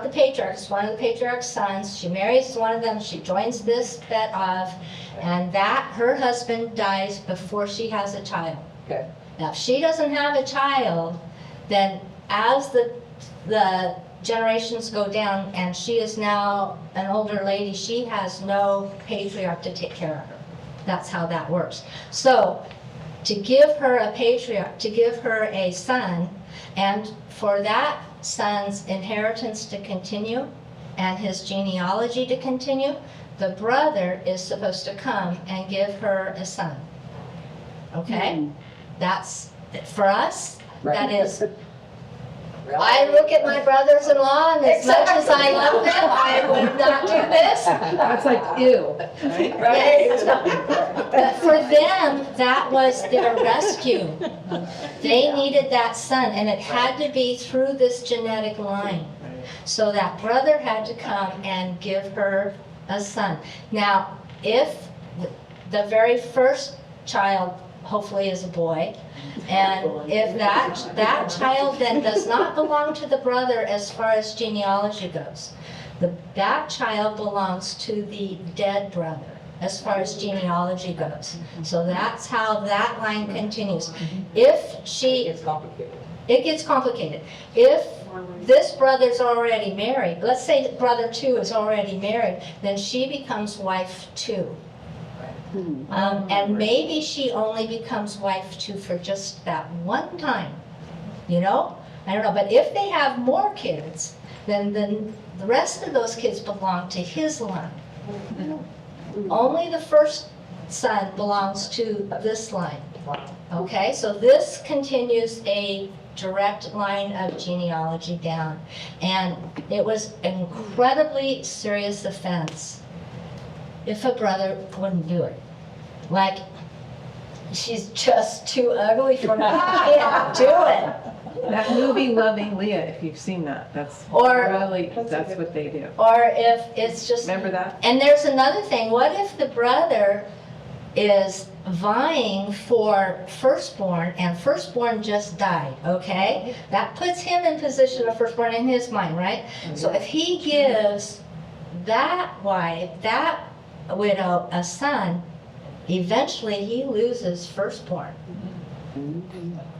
S1: patriarch, it's one of the patriarch's sons. She marries one of them, she joins this bet of, and her husband dies before she has a child.
S3: Okay.
S1: Now, if she doesn't have a child, then as the generations go down and she is now an older lady, she has no patriarch to take care of her. That's how that works. So to give her a patriarch, to give her a son, and for that son's inheritance to continue and his genealogy to continue, the brother is supposed to come and give her a son. Okay? That's, for us, that is, I look at my brothers-in-law, and as much as I love them, I would not do this.
S5: That's like, ew.
S1: Yes. But for them, that was their rescue. They needed that son, and it had to be through this genetic line. So that brother had to come and give her a son. Now, if the very first child hopefully is a boy, and if that child then does not belong to the brother as far as genealogy goes, that child belongs to the dead brother as far as genealogy goes. So that's how that line continues.
S3: It's complicated.
S1: It gets complicated. If this brother's already married, let's say brother 2 is already married, then she becomes wife 2. And maybe she only becomes wife 2 for just that one time, I don't know. But if they have more kids, then the rest of those kids belong to his line. Only the first son belongs to this line. Okay, so this continues a direct line of genealogy down. And it was an incredibly serious offense if a brother wouldn't do it. Like, she's just too ugly for me, I can't do it.
S5: That movie Loving Leah, if you've seen that, that's
S1: Or-
S5: that's what they do.
S1: Or if it's just,
S5: Remember that?
S1: and there's another thing, what if the brother is vying for firstborn and firstborn just died, okay? That puts him in position of firstborn in his mind, right? So if he gives that wife, that widow, a son, eventually he loses firstborn.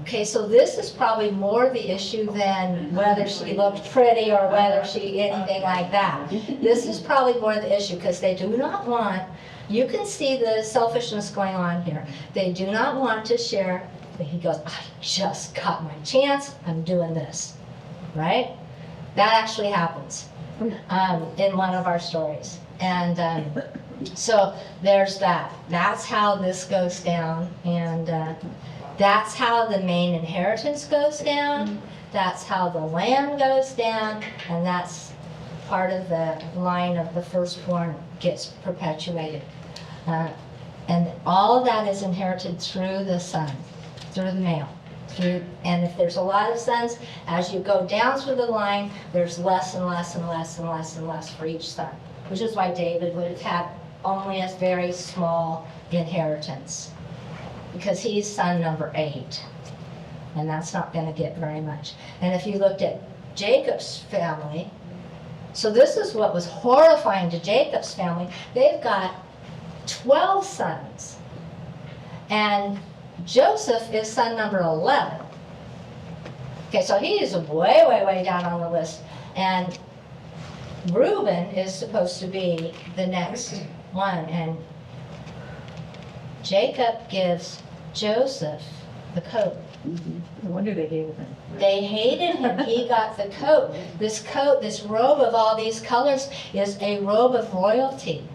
S1: Okay, so this is probably more the issue than whether she looked pretty or whether she anything like that. This is probably more the issue because they do not want, you can see the selfishness going on here. They do not want to share. He goes, I just got my chance, I'm doing this, right? That actually happens in one of our stories. And so there's that. That's how this goes down. And that's how the main inheritance goes down. That's how the land goes down. And that's part of the line of the firstborn gets perpetuated. And all of that is inherited through the son, through the male. And if there's a lot of sons, as you go down through the line, there's less and less and less and less and less for each son. Which is why David would have had only a very small inheritance. Because he's son number 8. And that's not going to get very much. And if you looked at Jacob's family, so this is what was horrifying to Jacob's family. They've got 12 sons. And Joseph is son number 11. Okay, so he is way, way, way down on the list. And Reuben is supposed to be the next one. And Jacob gives Joseph the coat.
S5: No wonder they hated him.
S1: They hated him. He got the coat. This coat, this robe of all these colors is a robe of royalty.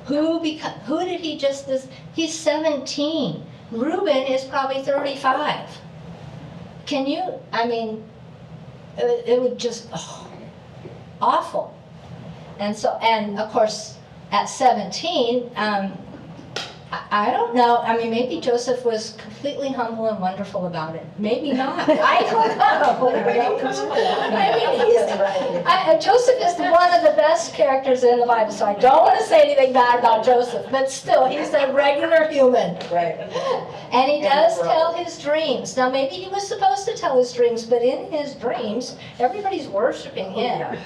S1: Who did he just this? He's 17. Reuben is probably 35. Can you, it would just, awful. And so, and of course, at 17, I don't know. I mean, maybe Joseph was completely humble and wonderful about it. Maybe not. I don't know. I mean, Joseph is one of the best characters in the Bible, so I don't want to say anything bad about Joseph, but still, he's a regular human.
S4: Right.
S1: And he does tell his dreams. Now, maybe he was supposed to tell his dreams, but in his dreams, everybody's worshiping him.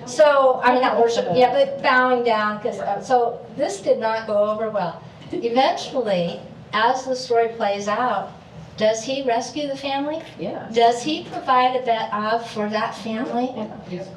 S1: So, I mean, not worshiping, yeah, but bowing down, because, so this did not go over well. Eventually, as the story plays out, does he rescue the family?
S5: Yeah.
S1: Does he provide a bet for that family?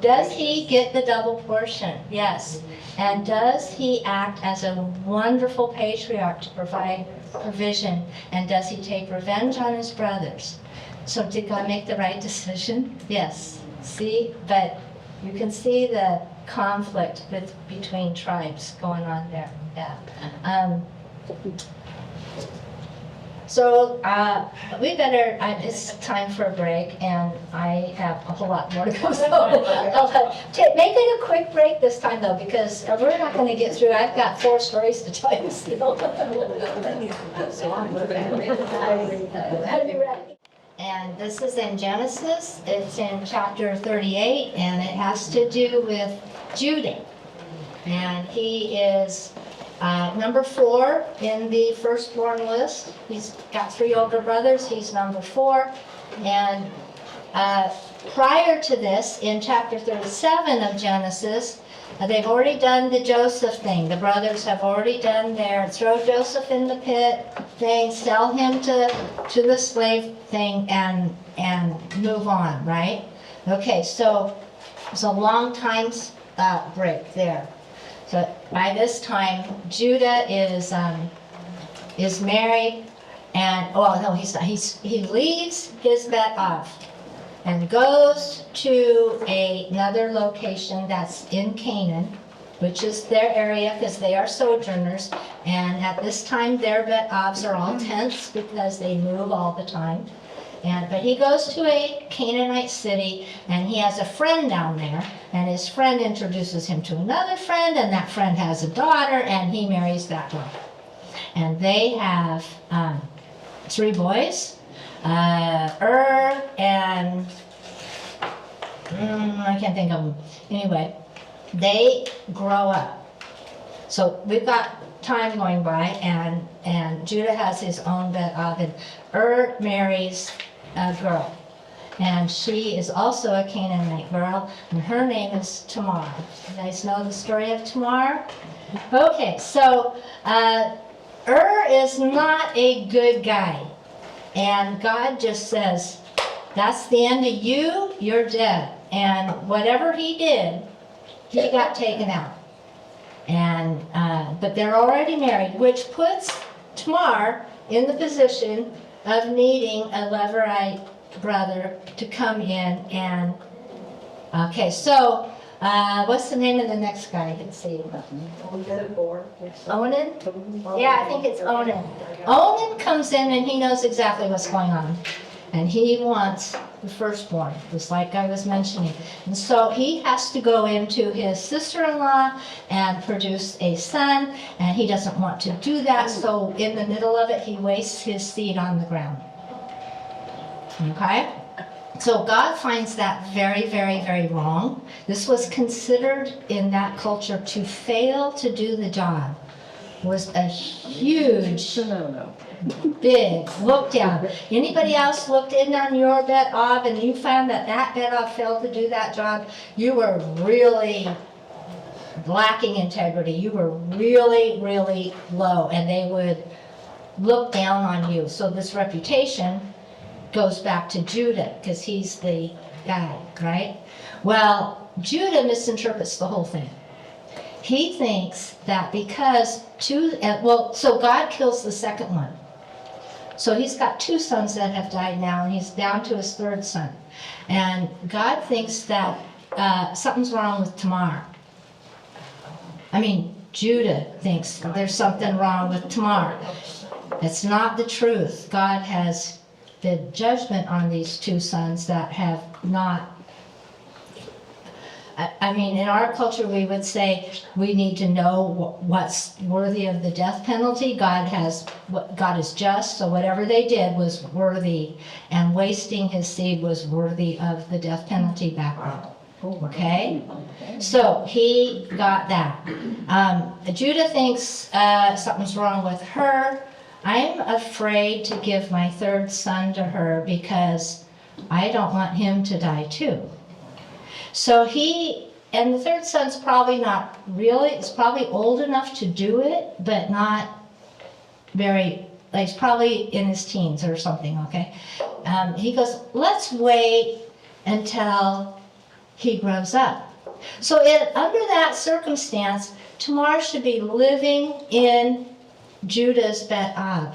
S1: Does he get the double portion? Yes. And does he act as a wonderful patriarch to provide provision? And does he take revenge on his brothers? So did God make the right decision? Yes. See, but you can see the conflict between tribes going on there. Yeah. So we better, it's time for a break, and I have a whole lot more to go. So make it a quick break this time, though, because we're not going to get through. I've got 4 stories to tell you still. And this is in Genesis. It's in chapter 38, and it has to do with Judah. And he is number 4 in the firstborn list. He's got 3 older brothers. He's number 4. And prior to this, in chapter 37 of Genesis, they've already done the Joseph thing. The brothers have already done their throw Joseph in the pit thing, sell him to the slave thing, and move on, right? Okay, so it's a long time break there. So by this time, Judah is married, and no, he's not. He leaves his bet off and goes to another location that's in Canaan, which is their area because they are sojourners. And at this time, their bet-offs are all tents because they move all the time. But he goes to a Canaanite city, and he has a friend down there, and his friend introduces him to another friend, and that friend has a daughter, and he marries that daughter. And they have 3 boys, and I can't think of them. Anyway, they grow up. So we've got time going by, and Judah has his own bet-off, and marries a girl, and she is also a Canaanite girl, and her name is Tamar. You guys know the story of Tamar? Okay, so is not a good guy, and God just says, that's the end of you, you're dead. And whatever he did, he got taken out. And but they're already married, which puts Tamar in the position of needing a Levirate brother to come in and, okay, so, what's the name of the next guy? Let's see. Onan? Yeah, I think it's Onan. Onan comes in and he knows exactly what's going on. And he wants the firstborn, just like I was mentioning. And so he has to go into his sister-in-law and produce a son, and he doesn't want to do that, so in the middle of it, he wastes his seed on the ground. Okay? So God finds that very, very, very wrong. This was considered in that culture to fail to do the job was a huge, big look down. Anybody else looked in on your bet-off and you found that bet-off failed to do that job, you were really lacking integrity. You were really, really low, and they would look down on you. So this reputation goes back to Judah, because he's the guy, right? Well, Judah misinterprets the whole thing. He thinks that because so God kills the second one. So he's got 2 sons that have died now, and he's down to his 3rd son. And God thinks that something's wrong with Tamar. Judah thinks there's something wrong with Tamar. It's not the truth. God has the judgment on these 2 sons that have not I mean, in our culture, we would say we need to know what's worthy of the death penalty. God is just, so whatever they did was worthy, and wasting his seed was worthy of the death penalty back then. Okay? So he got that. Judah thinks something's wrong with her. I'm afraid to give my third son to her because I don't want him to die too. So and the third son's probably not really, he's probably old enough to do it, but not very, like he's probably in his teens or something, okay? He goes, let's wait until he grows up. So under that circumstance, Tamar should be living in Judah's Bet Av.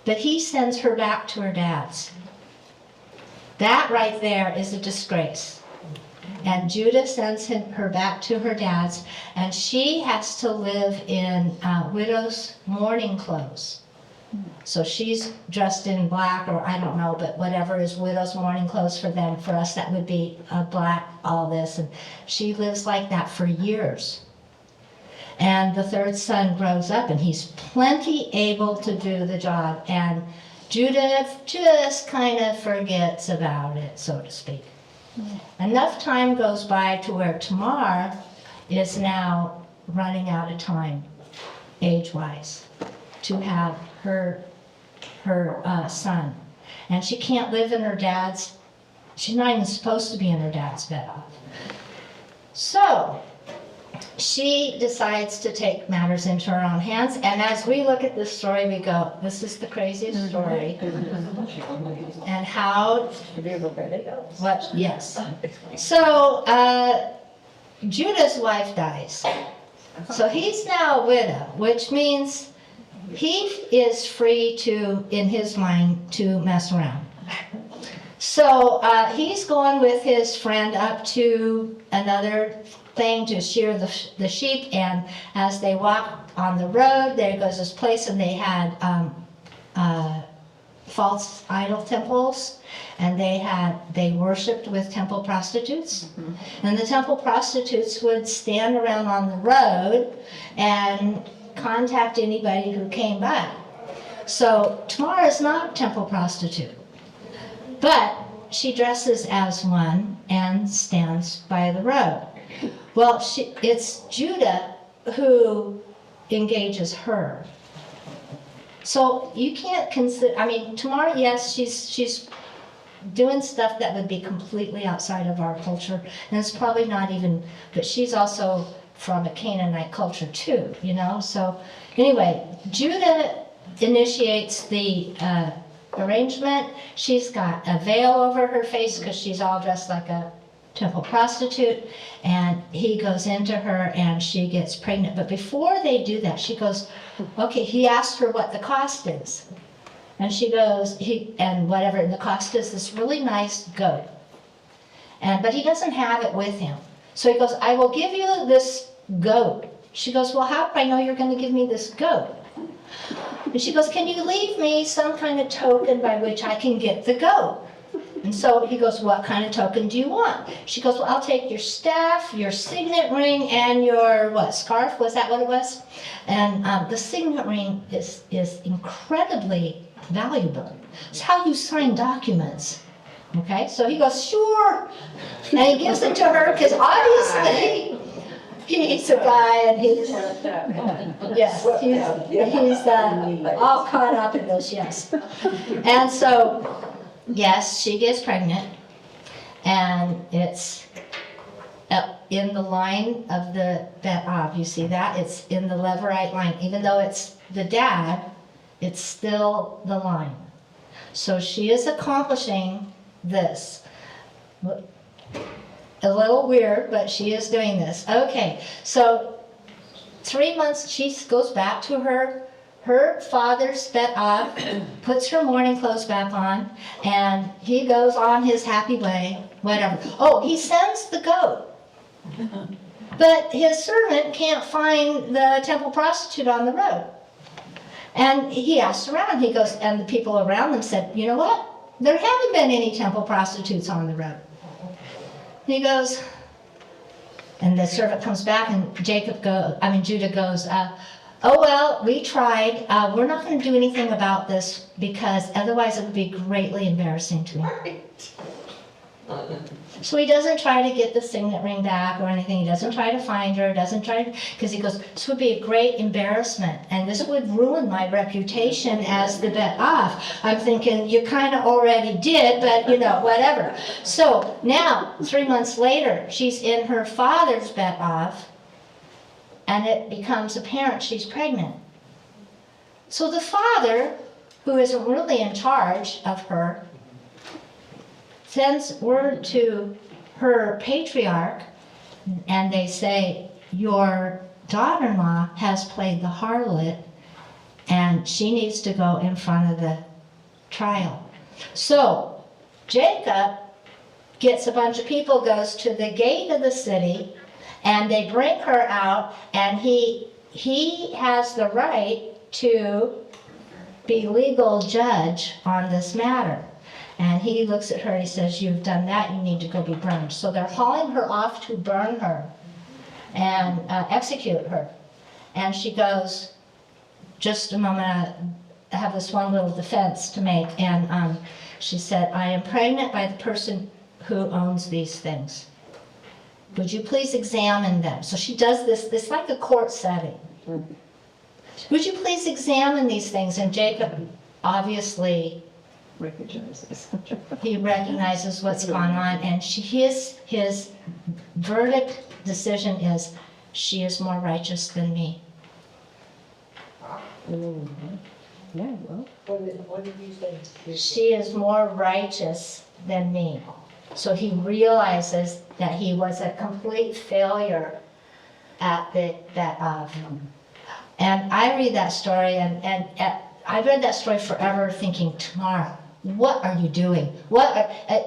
S1: But he sends her back to her dad's. That right there is a disgrace. And Judah sends her back to her dad's, and she has to live in widow's mourning clothes. So she's dressed in black, or I don't know, but whatever is widow's mourning clothes for them. For us, that would be black, all this. And she lives like that for years. And the third son grows up, and he's plenty able to do the job. And Judah just kind of forgets about it, so to speak. Enough time goes by to where Tamar is now running out of time, age-wise, to have her son. And she can't live in her dad's, she's not even supposed to be in her dad's bed. So she decides to take matters into her own hands. And as we look at this story, we go, this is the craziest story. And how, what, yes. So Judah's wife dies. So he's now a widow, which means he is free to, in his mind, to mess around. So he's going with his friend up to another thing to shear the sheep, and as they walk on the road, there goes this place, and they had false idol temples, and they worshipped with temple prostitutes. And the temple prostitutes would stand around on the road and contact anybody who came by. So Tamar is not a temple prostitute, but she dresses as one and stands by the road. Well, it's Judah who engages her. So you can't consider, I mean, Tamar, yes, she's doing stuff that would be completely outside of our culture, and it's probably not even, but she's also from a Canaanite culture too, you know? So anyway, Judah initiates the arrangement. She's got a veil over her face because she's all dressed like a temple prostitute, and he goes into her and she gets pregnant. But before they do that, she goes, okay, he asked her what the cost is. And she goes, and the cost is this really nice goat. But he doesn't have it with him. So he goes, I will give you this goat. She goes, well, how do I know you're going to give me this goat? And she goes, can you leave me some kind of token by which I can get the goat? And so he goes, what kind of token do you want? She goes, well, I'll take your staff, your signet ring, and your, scarf? Was that what it was? And the signet ring is incredibly valuable. It's how you sign documents. Okay, so he goes, sure. And he gives it to her because obviously he's a guy, and he's all caught up in this, yes. And so, yes, she gets pregnant, and it's in the line of the Bet Av. You see that? It's in the Levirate line. Even though it's the dad, it's still the line. So she is accomplishing this. A little weird, but she is doing this. Okay, so 3 months, she goes back to her father's Bet Av, puts her mourning clothes back on, and he goes on his happy way, whatever. Oh, he sends the goat. But his servant can't find the temple prostitute on the road. And he asks around, he goes, and the people around them said, you know what? There haven't been any temple prostitutes on the road. He goes, And the servant comes back and Judah goes, oh, well, we tried. We're not going to do anything about this because otherwise it would be greatly embarrassing to me. So he doesn't try to get the signet ring back or anything. He doesn't try to find her, because he goes, this would be a great embarrassment and this would ruin my reputation as the bet off. I'm thinking, you kind of already did, but whatever. So now, 3 months later, she's in her father's bet off and it becomes apparent she's pregnant. So the father, who isn't really in charge of her, sends word to her patriarch, and they say, your daughter-in-law has played the harlot, and she needs to go in front of the trial. So Jacob gets a bunch of people, goes to the gate of the city, and they bring her out, and he has the right to be legal judge on this matter. And he looks at her and he says, you've done that, you need to go be burned. So they're hauling her off to burn her and execute her. And she goes, just a moment, I have this one little defense to make. And she said, I am pregnant by the person who owns these things. Would you please examine them? So she does this like a court setting. Would you please examine these things? And Jacob obviously
S5: Recognizes.
S1: he recognizes what's going on, and his verdict decision is, she is more righteous than me.
S5: Yeah, well.
S4: What did you say?
S1: She is more righteous than me. So he realizes that he was a complete failure at that. And I read that story, and I read that story forever thinking, Tamara, what are you doing?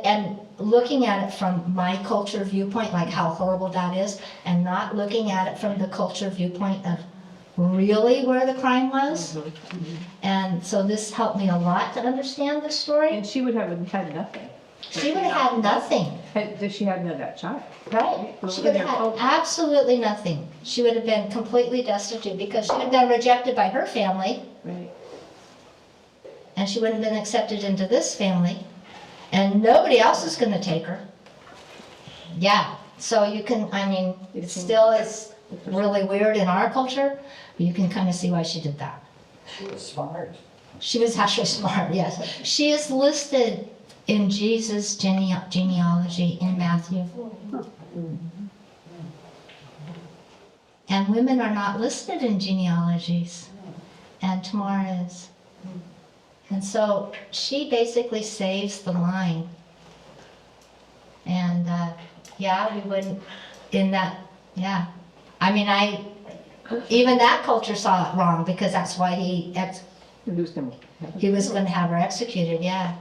S1: And looking at it from my culture viewpoint, like how horrible that is, and not looking at it from the culture viewpoint of really where the crime was. And so this helped me a lot to understand the story.
S5: And she would have had nothing.
S1: She would have had nothing,
S5: She had no that child.
S1: right?
S5: Well,
S1: She would have had absolutely nothing. She would have been completely destitute because she had been rejected by her family.
S5: Right.
S1: And she wouldn't have been accepted into this family, and nobody else is going to take her. Yeah, so you can, it still is really weird in our culture, but you can kind of see why she did that.
S4: She was smart.
S1: She was actually smart, yes. She is listed in Jesus' genealogy in Matthew. And women are not listed in genealogies, and Tamar is. And so she basically saves the line. And we wouldn't, even that culture saw it wrong because that's why he was going to have her executed, yeah.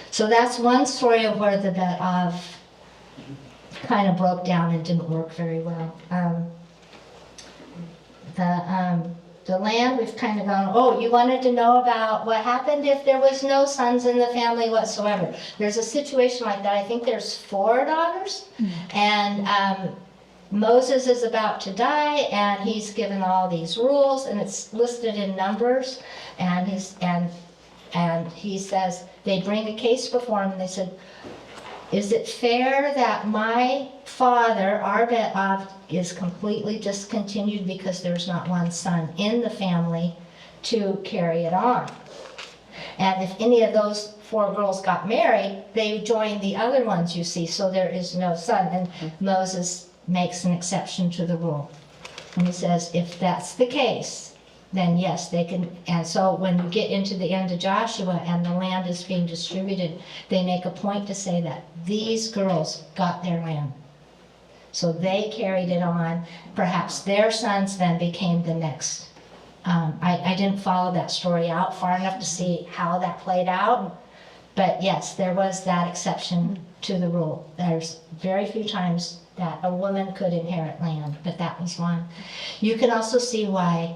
S1: So that's one story of where the bet of kind of broke down and didn't work very well. The land, we've kind of gone, oh, you wanted to know about what happened if there was no sons in the family whatsoever. There's a situation like that. I think there's 4 daughters, and Moses is about to die, and he's given all these rules, and it's listed in Numbers, and he says, they bring a case before him, and they said, is it fair that my father, our bet is completely discontinued because there's not one son in the family to carry it on? And if any of those 4 girls got married, they joined the other ones, you see, so there is no son. And Moses makes an exception to the rule. And he says, if that's the case, then yes, they can. And so when you get into the end of Joshua and the land is being distributed, they make a point to say that these girls got their land. So they carried it on. Perhaps their sons then became the next. I didn't follow that story out far enough to see how that played out. But yes, there was that exception to the rule. There's very few times that a woman could inherit land, but that was one. You can also see why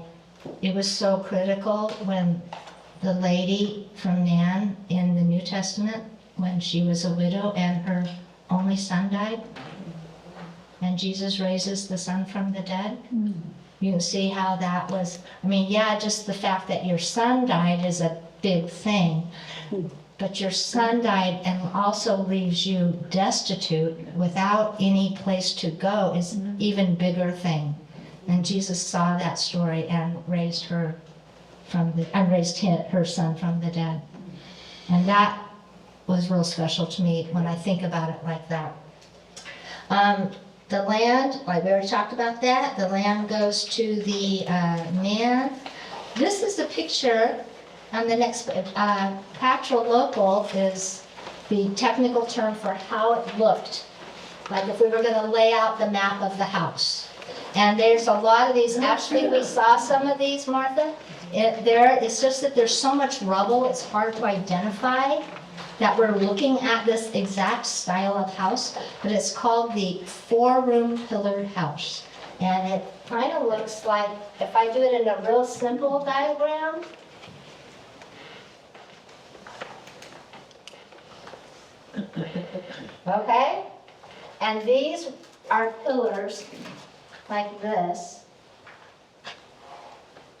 S1: it was so critical when the lady from Nan in the New Testament, when she was a widow and her only son died. and Jesus raises the son from the dead. You can see how that was, I mean, yeah, just the fact that your son died is a big thing, but your son died and also leaves you destitute without any place to go is even bigger thing. And Jesus saw that story and raised her son from the dead. And that was real special to me when I think about it like that. The land, like we already talked about that, the land goes to the man. This is a picture on the next, patrilocal is the technical term for how it looked, like if we were gonna lay out the map of the house. And there's a lot of these, actually we saw some of these, Martha. It's just that there's so much rubble, it's hard to identify that we're looking at this exact style of house, but it's called the 4-room pillared house. And it kind of looks like, if I do it in a real simple diagram, okay? And these are pillars like this.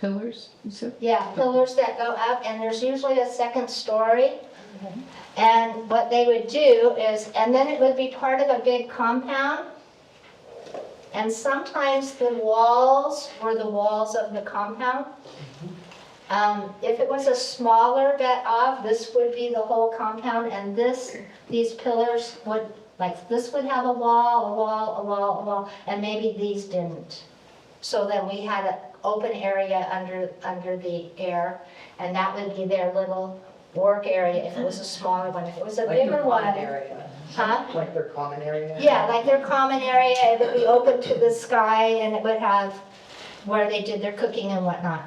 S5: Pillars, you said?
S1: Yeah, pillars that go up, and there's usually a second story. And what they would do is, and then it would be part of a big compound. And sometimes the walls were the walls of the compound. If it was a smaller bet off, this would be the whole compound, and these pillars would, like this would have a wall, a wall, a wall, a wall, and maybe these didn't. So then we had an open area under the air, and that would be their little work area if it was a smaller one. If it was a
S3: Like their
S1: bigger
S3: common
S1: one,
S3: area.
S1: huh?
S3: Like their common area?
S1: Yeah, like their common area, it would be open to the sky, and it would have where they did their cooking and whatnot.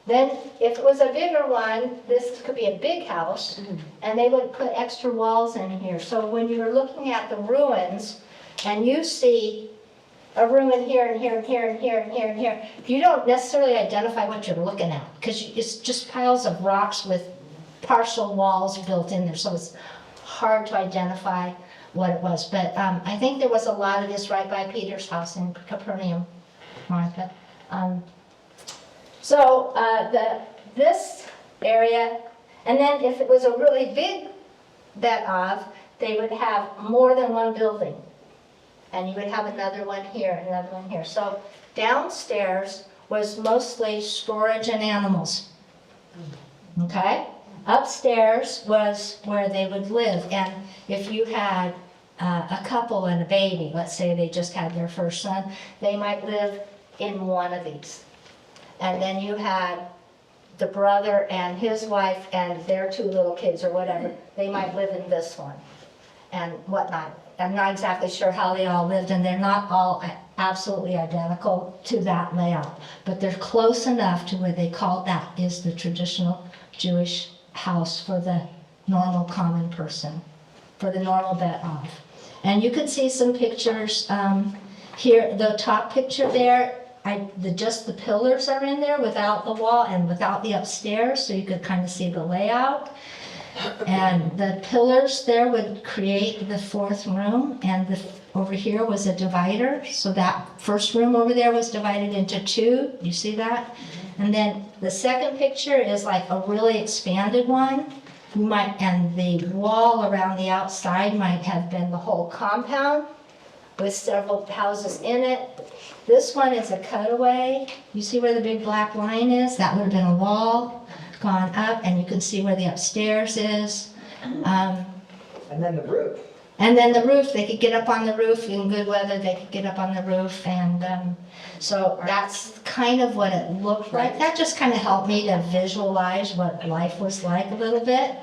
S1: Then, if it was a bigger one, this could be a big house, and they would put extra walls in here. So when you're looking at the ruins, and you see a ruin here and here and here and here and here and here, you don't necessarily identify what you're looking at, because it's just piles of rocks with partial walls built in there, so it's hard to identify what it was. But I think there was a lot of this right by Peter's house in Capernaum, Martha. So this area, and then if it was a really big bet of, they would have more than one building. And you would have another one here, another one here. So downstairs was mostly storage and animals. Okay? Upstairs was where they would live. And if you had a couple and a baby, let's say they just had their first son, they might live in one of these. And then you had the brother and his wife and their 2 little kids or whatever, they might live in this one and whatnot. I'm not exactly sure how they all lived, and they're not all absolutely identical to that layout, but they're close enough to where they called that is the traditional Jewish house for the normal common person, for the normal bet off. And you can see some pictures here, the top picture there, just the pillars are in there without the wall and without the upstairs, so you could kind of see the layout. And the pillars there would create the 4th room, and over here was a divider, so that first room over there was divided into 2. You see that? And then the second picture is like a really expanded one. And the wall around the outside might have been the whole compound with several houses in it. This one is a cutaway. You see where the big black line is? That would have been a wall gone up, and you can see where the upstairs is.
S3: And then the roof.
S1: And then the roof, they could get up on the roof in good weather, they could get up on the roof, and so that's kind of what it looked like. That just kind of helped me to visualize what life was like a little bit.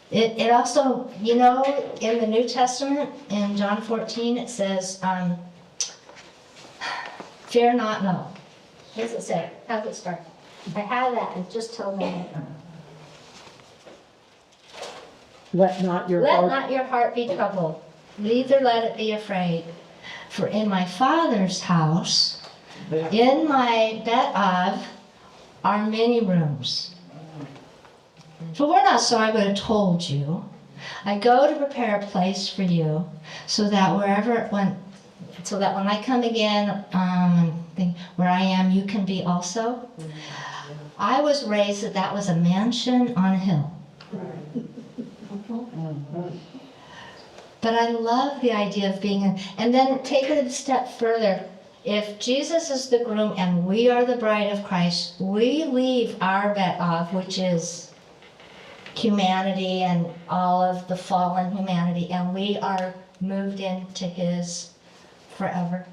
S1: It also, you know, in the New Testament, in John 14, it says, fear not, no. What does it say? How does it start? I have that, and just tell me.
S2: Let not your
S1: Let
S2: heart.
S1: not your heart be troubled, neither let it be afraid. For in my Father's house, in my bed of, are many rooms. If it were not so, I would have told you. I go to prepare a place for you, so that when I come again, where I am, you can be also. I was raised that was a mansion on a hill. But I love the idea of being and then take it a step further. If Jesus is the groom and we are the bride of Christ, we leave our bet off, which is humanity and all of the fallen humanity, and we are moved into his forever.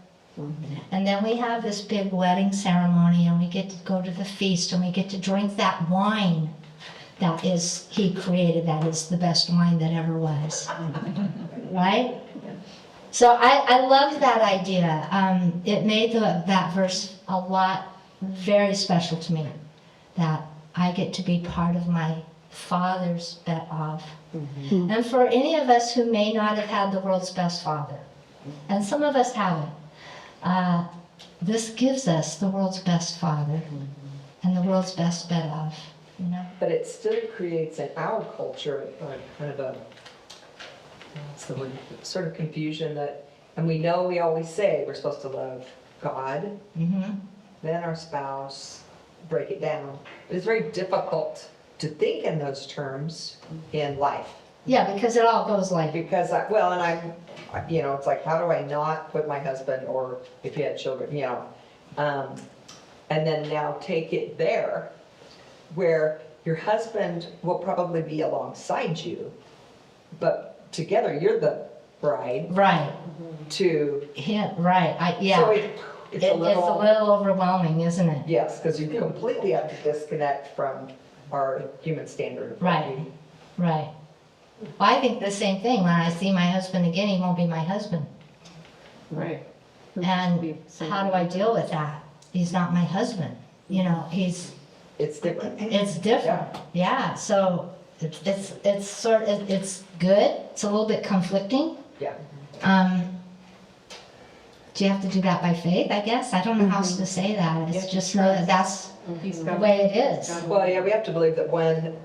S1: And then we have this big wedding ceremony, and we get to go to the feast, and we get to drink that wine that is he created, that is the best wine that ever was. Right? So I love that idea. It made that verse a lot very special to me, that I get to be part of my Father's bet of. And for any of us who may not have had the world's best father, and some of us haven't, this gives us the world's best father and the world's best bet of, you know?
S3: But it still creates in our culture kind of a, what's the word, sort of confusion that, and we know we always say we're supposed to love God, then our spouse, break it down. But it's very difficult to think in those terms in life.
S1: Yeah, because it all goes like,
S3: Because it's like, how do I not put my husband, or if you had children, and then now take it there, where your husband will probably be alongside you, but together you're the bride
S1: right,
S3: to.
S1: right,
S3: So
S1: it's
S3: it's
S1: a
S3: a little,
S1: little overwhelming, isn't it?
S3: yes, because you completely have to disconnect from our human standard of
S1: Right.
S3: living.
S1: Right. Well, I think the same thing. When I see my husband again, he won't be my husband.
S5: Right.
S1: And how do I deal with that? He's not my husband. You know,
S3: It's different.
S1: it's different. Yeah. So it's good. It's a little bit conflicting.
S3: Yeah.
S1: Do you have to do that by faith? I guess I don't know how else to say that. It's just know that that's the way it is.
S3: Well, yeah, we have to believe that when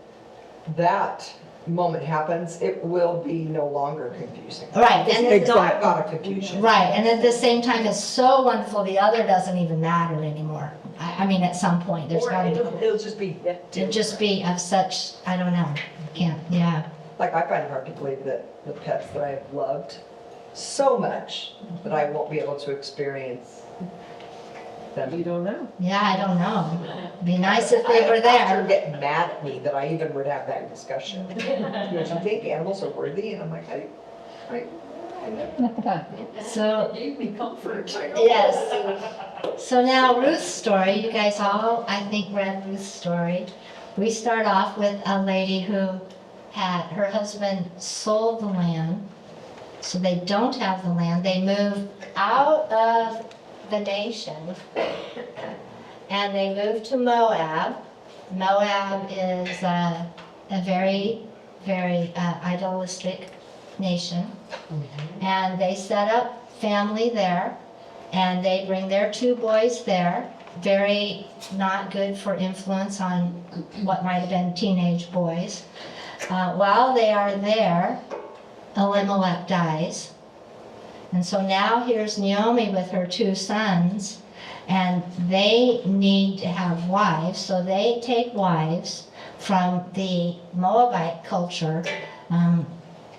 S3: that moment happens, it will be no longer confusing.
S1: Right. And
S3: It's
S1: it's
S3: not about a confusion.
S1: right. And at the same time, it's so wonderful. The other doesn't even matter anymore. I mean, at some point, there's
S3: Or
S1: got to be.
S3: it'll just be,
S1: To just be of such, I don't know, can't, yeah.
S3: like, I find it hard to believe that the pets that I have loved so much that I won't be able to experience them.
S5: You don't know.
S1: Yeah, I don't know. Be nice if they were
S3: You're
S1: there.
S3: getting mad at me that I even would have that discussion. Don't you think animals are worthy? And I'm like, I
S1: So,
S3: gave me comfort.
S1: yes. So now Ruth's story, you guys all, I think, read Ruth's story. We start off with a lady who had, her husband sold the land, so they don't have the land. They moved out of the nation, and they moved to Moab. Moab is a very, very idealistic nation. And they set up family there, and they bring their 2 boys there. Very not good for influence on what might have been teenage boys. While they are there, Elimelech dies. And so now here's Naomi with her 2 sons, and they need to have wives, so they take wives from the Moabite culture.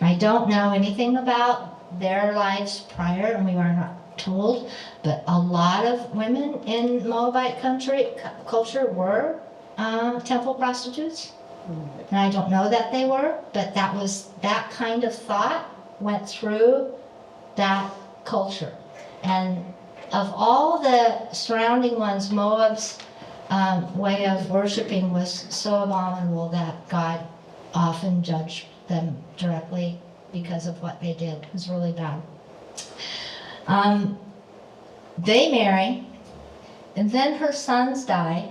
S1: I don't know anything about their lives prior, and we are not told, but a lot of women in Moabite culture were temple prostitutes. And I don't know that they were, but that kind of thought went through that culture. And of all the surrounding ones, Moab's way of worshiping was so abominable that God often judged them directly because of what they did. It was really bad. They marry, and then her sons die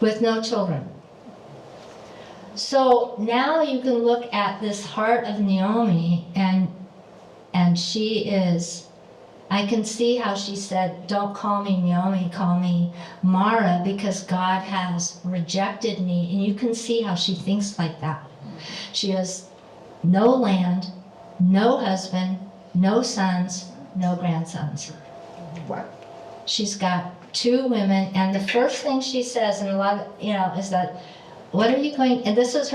S1: with no children. So now you can look at this heart of Naomi, and she is, I can see how she said, don't call me Naomi, call me Mara, because God has rejected me. And you can see how she thinks like that. She has no land, no husband, no sons, no grandsons. She's got 2 women, and the first thing she says, and a lot of, is that, what are you going, and this is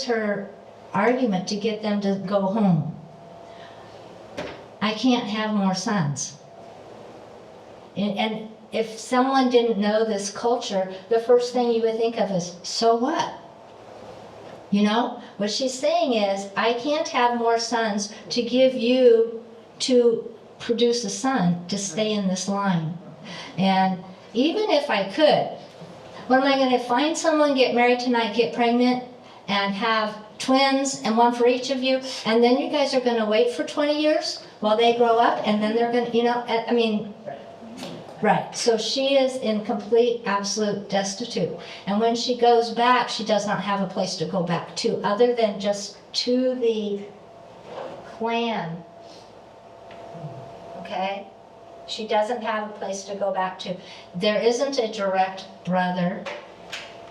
S1: her argument to get them to go home. I can't have more sons. And if someone didn't know this culture, the first thing you would think of is, so what? What she's saying is, I can't have more sons to give you to produce a son to stay in this line. And even if I could, what am I going to find someone, get married tonight, get pregnant, and have twins, and one for each of you, and then you guys are going to wait for 20 years while they grow up, and then they're going to, right. So she is in complete, absolute destitute. And when she goes back, she does not have a place to go back to, other than just to the clan. Okay? She doesn't have a place to go back to. There isn't a direct brother.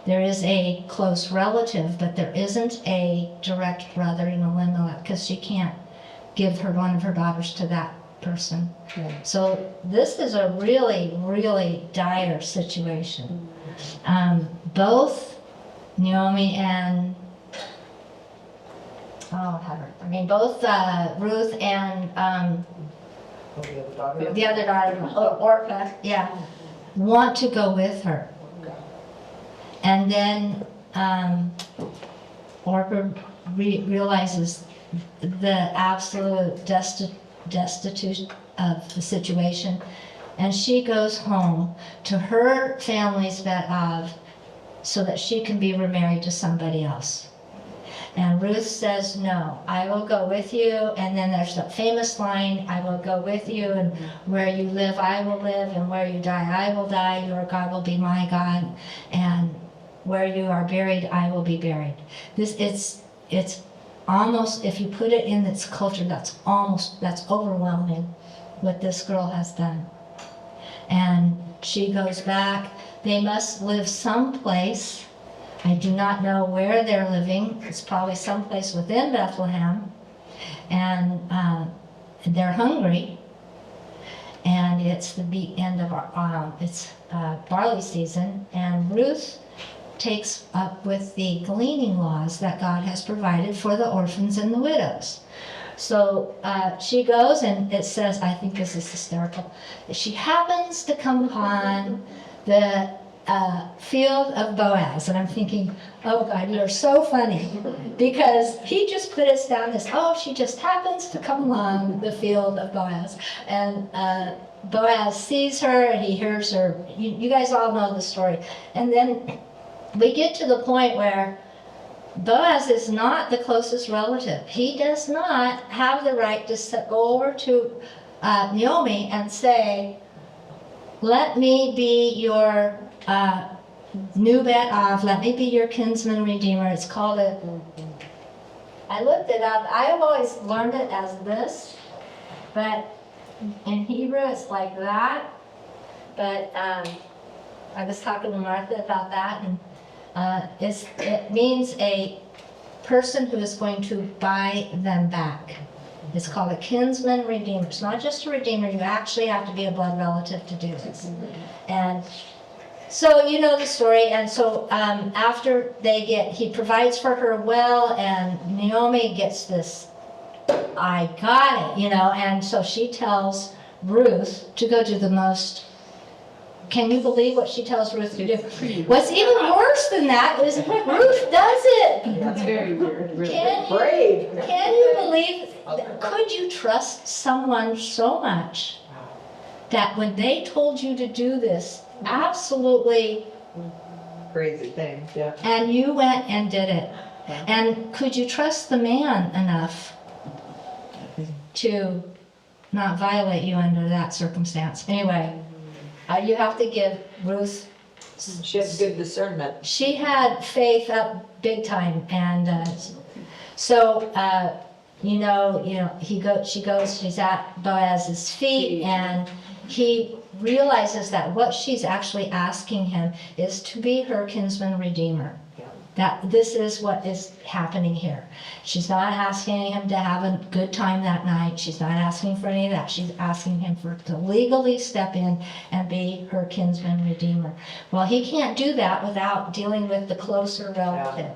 S1: There is a close relative, but there isn't a direct brother in Elimelech, because she can't give one of her daughters to that person. So this is a really, really dire situation. Both Naomi and both Ruth and the other daughter, Orpah, want to go with her. And then Orpah realizes the absolute destitution of the situation, and she goes home to her family's Bet Av so that she can be remarried to somebody else. And Ruth says, no, I will go with you. And then there's the famous line, I will go with you, and where you live, I will live, and where you die, I will die. Your God will be my God, and where you are buried, I will be buried. It's almost, if you put it in its culture, that's overwhelming what this girl has done. And she goes back. They must live someplace. I do not know where they're living. It's probably someplace within Bethlehem. And they're hungry. And it's the end of barley season. And Ruth takes up with the gleaning laws that God has provided for the orphans and the widows. So she goes, and it says, I think this is hysterical, she happens to come upon the field of Boaz. And I'm thinking, oh God, you're so funny. Because he just put us down as, she just happens to come along the field of Boaz. And Boaz sees her, and he hears her. You guys all know the story. And then we get to the point where Boaz is not the closest relative. He does not have the right to go over to Naomi and say, let me be your new Bet Av, let me be your kinsman redeemer. It's called I looked it up. I have always learned it as this, but in Hebrew it's like that. But I was talking to Martha about that, and it means a person who is going to buy them back. It's called a kinsman redeemer. It's not just a redeemer, you actually have to be a blood relative to do this. And so you know the story, and so after he provides for her well, and Naomi gets this, I got it, and so she tells Ruth to go do the most. Can you believe what she tells Ruth to do? What's even worse than that is Ruth does it.
S5: That's very weird, really.
S4: Brave.
S1: Can you believe, could you trust someone so much that when they told you to do this, absolutely,
S3: Crazy thing, yeah.
S1: and you went and did it? And could you trust the man enough to not violate you under that circumstance? Anyway. You have to give Ruth.
S3: She has good discernment.
S1: She had faith up big time, and so she goes. She's at Boaz's feet, and he realizes that what she's actually asking him is to be her kinsman redeemer. That this is what is happening here. She's not asking him to have a good time that night. She's not asking for any of that. She's asking him to legally step in and be her kinsman redeemer. Well, he can't do that without dealing with the closer relative.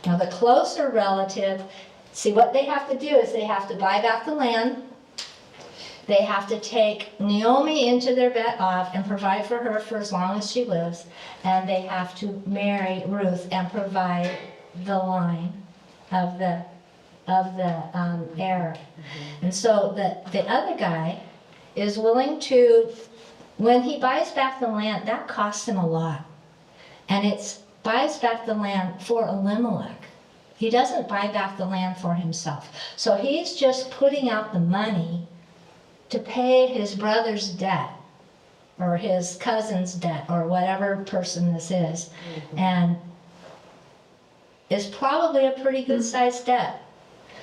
S1: Now, the closer relative, see, what they have to do is they have to buy back the land. They have to take Naomi into their bet off and provide for her for as long as she lives. And they have to marry Ruth and provide the line of the heir. And so the other guy is willing to, when he buys back the land, that costs him a lot. And it's buys back the land for Elimelech. He doesn't buy back the land for himself. So he's just putting out the money to pay his brother's debt or his cousin's debt or whatever person this is. And it's probably a pretty good sized debt.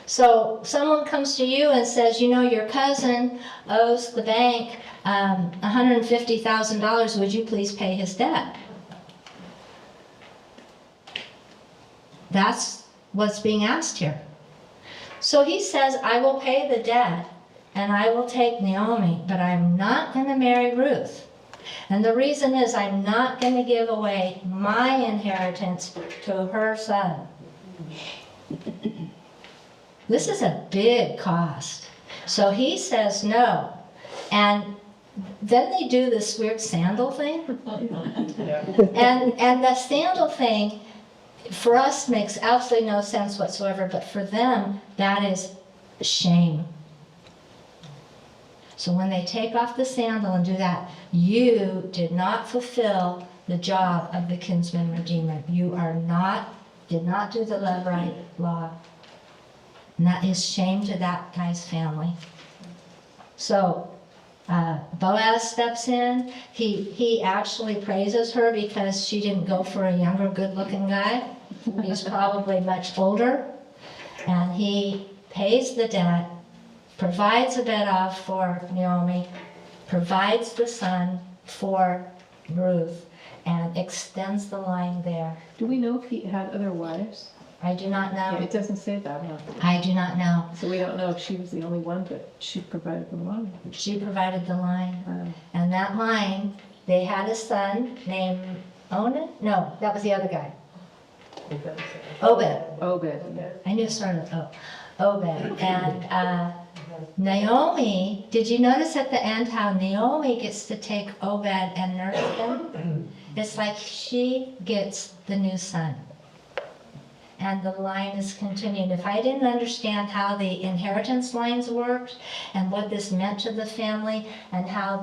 S1: So someone comes to you and says, you know, your cousin owes the bank $150,000. Would you please pay his debt? That's what's being asked here. So he says, I will pay the debt and I will take Naomi, but I'm not going to marry Ruth. And the reason is I'm not going to give away my inheritance to her son. This is a big cost. So he says no. And then they do this weird sandal thing. And the sandal thing, for us, makes absolutely no sense whatsoever, but for them, that is shame. So when they take off the sandal and do that, you did not fulfill the job of the kinsman redeemer. You did not do the Levirate law. And that is shame to that guy's family. So Boaz steps in. He actually praises her because she didn't go for a younger, good-looking guy. He's probably much older. And he pays the debt, provides a bed off for Naomi, provides the son for Ruth, and extends the line there.
S5: Do we know if he had other wives?
S1: I do not
S5: Yeah,
S1: know.
S5: it doesn't say that, huh?
S1: I do not know.
S5: So we don't know if she was the only one, but she provided the line.
S1: She provided the line. And that line, they had a son named Onan? No, that was the other guy. Obed.
S5: Obed.
S1: I knew it started with O. Obed. And Naomi, did you notice at the end how Naomi gets to take Obed and nurse him? It's like she gets the new son. And the line is continued. If I didn't understand how the inheritance lines worked and what this meant to the family and how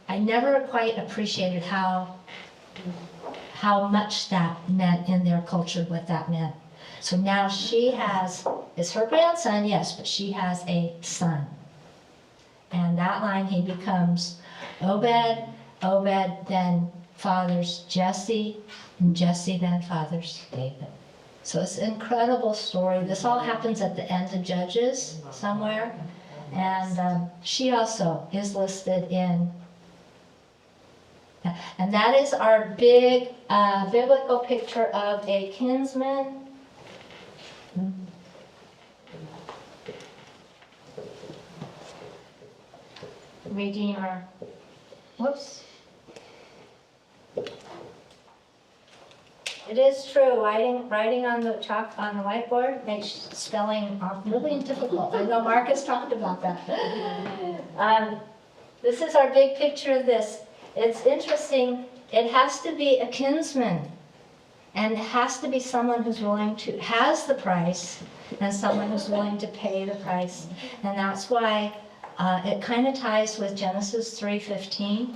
S1: I never quite appreciated how much that meant in their culture, what that meant. So now it's her grandson, yes, but she has a son. And that line, he becomes Obed, Obed then fathers Jesse, and Jesse then fathers David. So it's an incredible story. This all happens at the end of Judges somewhere. And she also is listed in. And that is our big biblical picture of a kinsman. Redeemer. Whoops. It is true, writing on the chalk on the whiteboard makes spelling really difficult. I know Marcus talked about that. This is our big picture of this. It's interesting. It has to be a kinsman, and it has to be someone who's has the price, and someone who's willing to pay the price. And that's why it kind of ties with Genesis 3:15.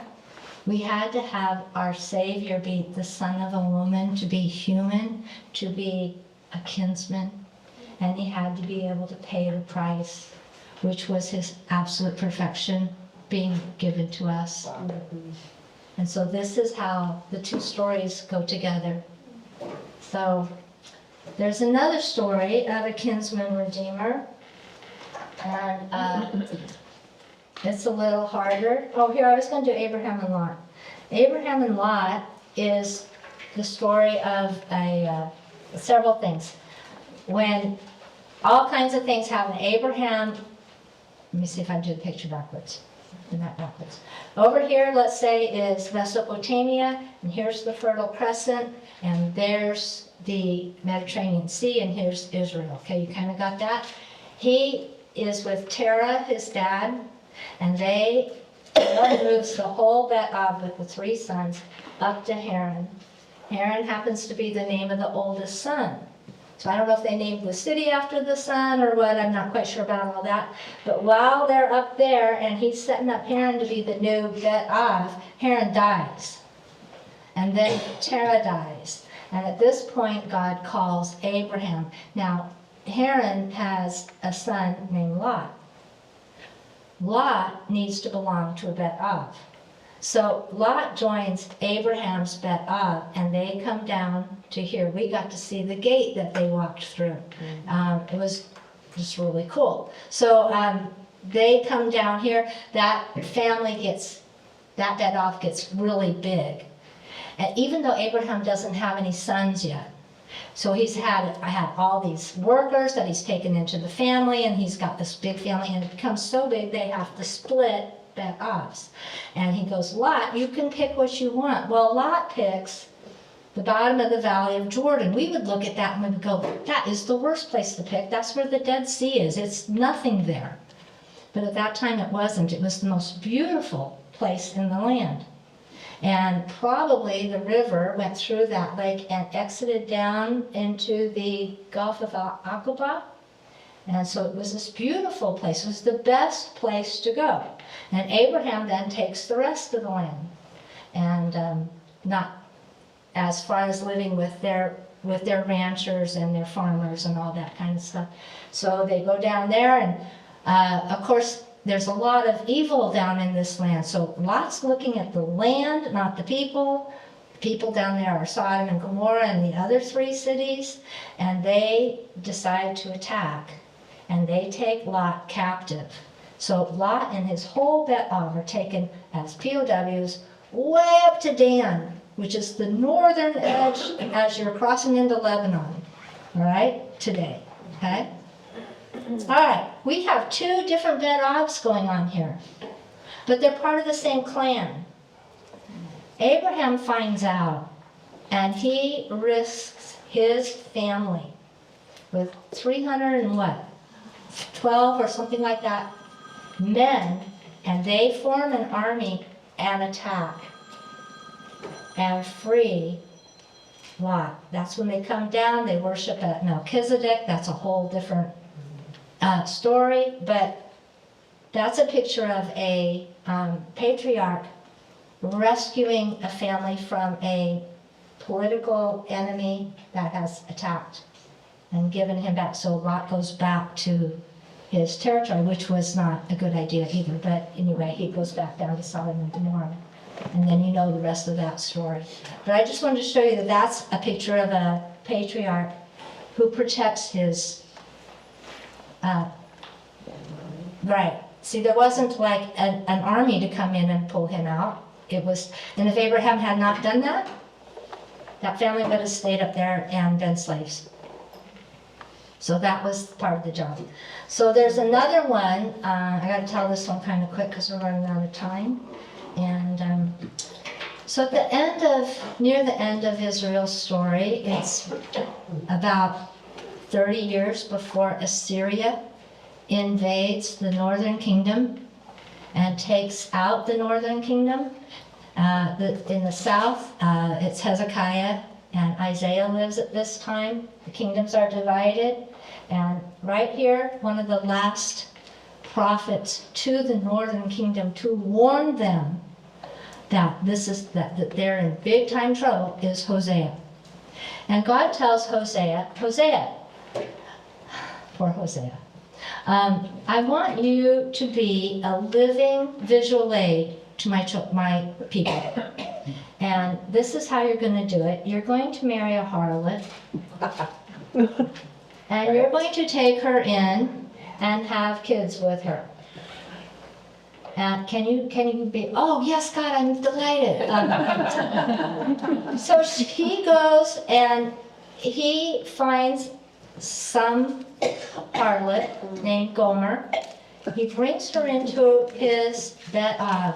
S1: We had to have our Savior be the son of a woman, to be human, to be a kinsman. And he had to be able to pay the price, which was his absolute perfection being given to us. And so this is how the two stories go together. So there's another story of a kinsman redeemer. And it's a little harder. Oh, here, I was going to do Abraham and Lot. Abraham and Lot is the story of several things. When all kinds of things happen, Abraham, let me see if I can do the picture backwards. Do that backwards. Over here, let's say, is Mesopotamia, and here's the Fertile Crescent, and there's the Mediterranean Sea, and here's Israel. Okay, you kind of got that? He is with Terah, his dad, and God moves the whole Bet Av with the 3 sons up to Haran. Haran happens to be the name of the oldest son. So I don't know if they named the city after the son or what, I'm not quite sure about all that. But while they're up there and he's setting up Haran to be the new Bet Av, Haran dies. And then Terah dies. And at this point, God calls Abraham. Now, Haran has a son named Lot. Lot needs to belong to a Bet Av. So Lot joins Abraham's Bet Av, and they come down to here. We got to see the gate that they walked through. It was just really cool. So they come down here. That Bet Av gets really big. And even though Abraham doesn't have any sons yet, so I had all these workers that he's taken into the family, and he's got this big family, and it becomes so big they have to split Bet Avs. And he goes, Lot, you can pick what you want. Well, Lot picks the bottom of the Valley of Jordan. We would look at that and we would go, that is the worst place to pick. That's where the Dead Sea is. It's nothing there. But at that time it wasn't. It was the most beautiful place in the land. And probably the river went through that lake and exited down into the Gulf of Aqaba. And so it was this beautiful place. It was the best place to go. And Abraham then takes the rest of the land. And not as far as living with their ranchers and their farmers and all that kind of stuff. So they go down there, and of course, there's a lot of evil down in this land. So Lot's looking at the land, not the people. The people down there are Sodom and Gomorrah and the other 3 cities. And they decide to attack. And they take Lot captive. So Lot and his whole Bet Av are taken as POWs way up to Dan, which is the northern edge as you're crossing into Lebanon. All right, today. Okay? All right, we have 2 different Bet Avs going on here, but they're part of the same clan. Abraham finds out, and he risks his family with 312 or something like that men, and they form an army and attack and free Lot. That's when they come down. They worship at Melchizedek. That's a whole different story, but that's a picture of a patriarch rescuing a family from a political enemy that has attacked and given him back. So Lot goes back to his territory, which was not a good idea either, but anyway, he goes back down to Sodom and Gomorrah. And then you know the rest of that story. But I just wanted to show you that that's a picture of a patriarch who protects his right. See, there wasn't like an army to come in and pull him out. It was, and if Abraham had not done that, that family would have stayed up there and been slaves. So that was part of the job. So there's another one. I got to tell this one kind of quick because we're running out of time. And so at the end of, near the end of Israel's story, it's about 30 years before Assyria invades the northern kingdom and takes out the northern kingdom. In the south, it's Hezekiah and Isaiah lives at this time. The kingdoms are divided. And right here, one of the last prophets to the northern kingdom to warn them that that they're in big time trouble is Hosea. And God tells Hosea, poor Hosea, I want you to be a living visual aid to my people. And this is how you're going to do it. You're going to marry a harlot. And you're going to take her in and have kids with her. And can you be, oh, yes, God, I'm delighted. So he goes and he finds some harlot named Gomer. He brings her into his Bet Av,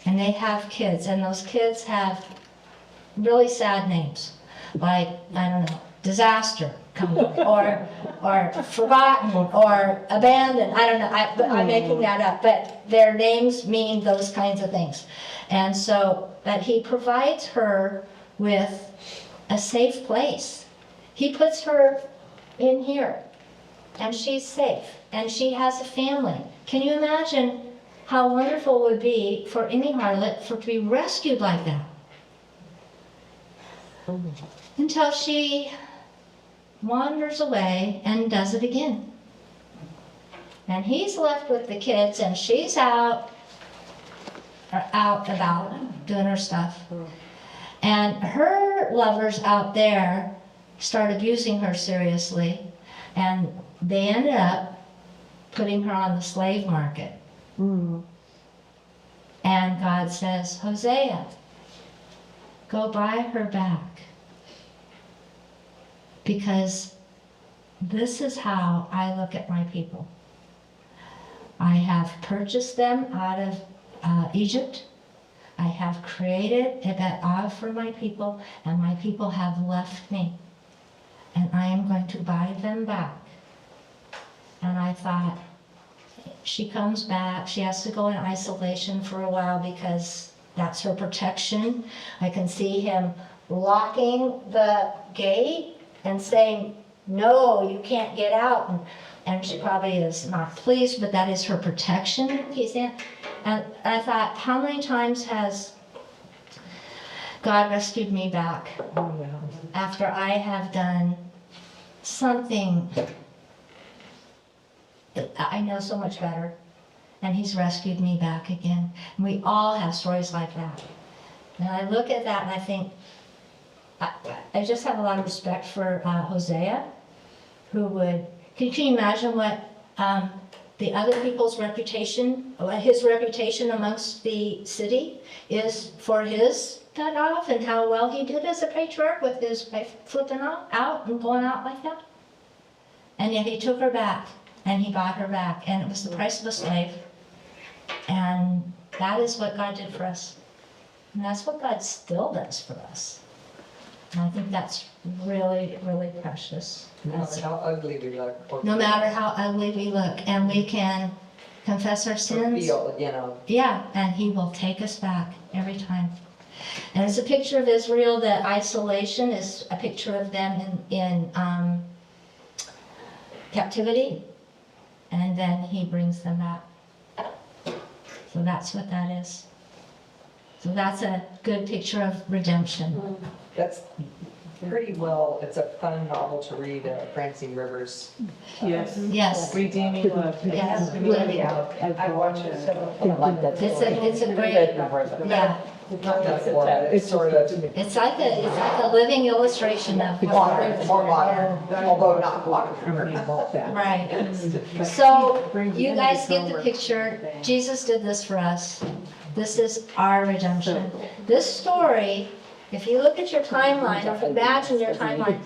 S1: and they have kids, and those kids have really sad names, like, I don't know, disaster, or forgotten, or abandoned, I don't know, I'm making that up, but their names mean those kinds of things. And so, but he provides her with a safe place. He puts her in here, and she's safe, and she has a family. Can you imagine how wonderful it would be for any harlot to be rescued like that? Until she wanders away and does it again. And he's left with the kids, and she's out about doing her stuff. And her lovers out there start abusing her seriously, and they ended up putting her on the slave market. And God says, Hosea, go buy her back. Because this is how I look at my people. I have purchased them out of Egypt. I have created a Bet Av for my people, and my people have left me. And I am going to buy them back. And I thought, she comes back, she has to go in isolation for a while because that's her protection. I can see him locking the gate and saying, no, you can't get out. And she probably is not pleased, but that is her protection. He's in. And I thought, how many times has God rescued me back after I have done something that I know so much better, and he's rescued me back again. And we all have stories like that. And I look at that and I think, I just have a lot of respect for Hosea, who would, can you imagine what the other people's reputation, his reputation amongst the city is for his Bet Av, and how well he did as a patriarch with his wife flipping out and going out like that? And yet he took her back, and he bought her back, and it was the price of a slave. And that is what God did for us. And that's what God still does for us. And I think that's really, really precious.
S3: No matter how ugly we look. Or
S1: No matter how ugly we look, and we can confess our
S3: or
S1: sins.
S3: feel, you know.
S1: Yeah, and he will take us back every time. And it's a picture of Israel. The isolation is a picture of them in captivity. And then he brings them back. So that's what that is. So that's a good picture of redemption.
S3: That's pretty well, it's a fun novel to read, Francine Rivers.
S5: Yes.
S1: Yes.
S5: Redeeming love.
S1: Yes.
S4: I've watched it several times.
S1: It's a great, yeah.
S3: It's sort of,
S1: It's like a living illustration of
S6: Modern, more modern, although not modern.
S1: right. So you guys get the picture. Jesus did this for us. This is our redemption. This story, if you look at your timeline, or imagine your timeline,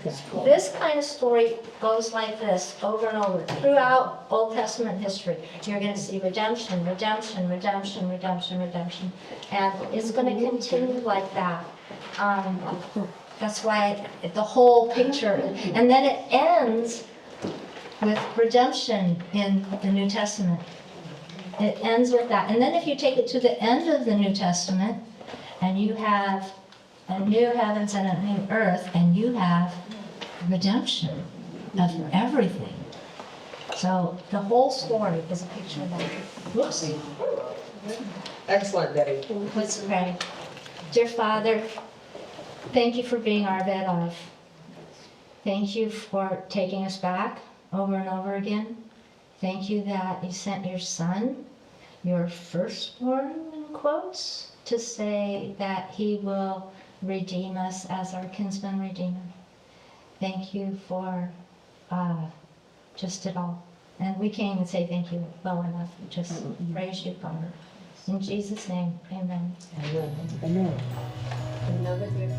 S1: this kind of story goes like this over and over throughout Old Testament history. You're going to see redemption, redemption, redemption, redemption, redemption, and it's going to continue like that. That's why the whole picture, and then it ends with redemption in the New Testament. It ends with that. And then if you take it to the end of the New Testament, and you have a new heavens and a new earth, and you have redemption of everything. So the whole story is a picture of that. Whoops.
S3: excellent, Debbie.
S1: Let's pray. Dear Father, thank you for being our Bet Av. Thank you for taking us back over and over again. Thank you that you sent your son, your firstborn, in quotes, to say that he will redeem us as our kinsman redeemer. Thank you for just it all. And we can't even say thank you well enough. Just praise you, Father. In Jesus' name, amen.
S2: Amen.
S7: Another good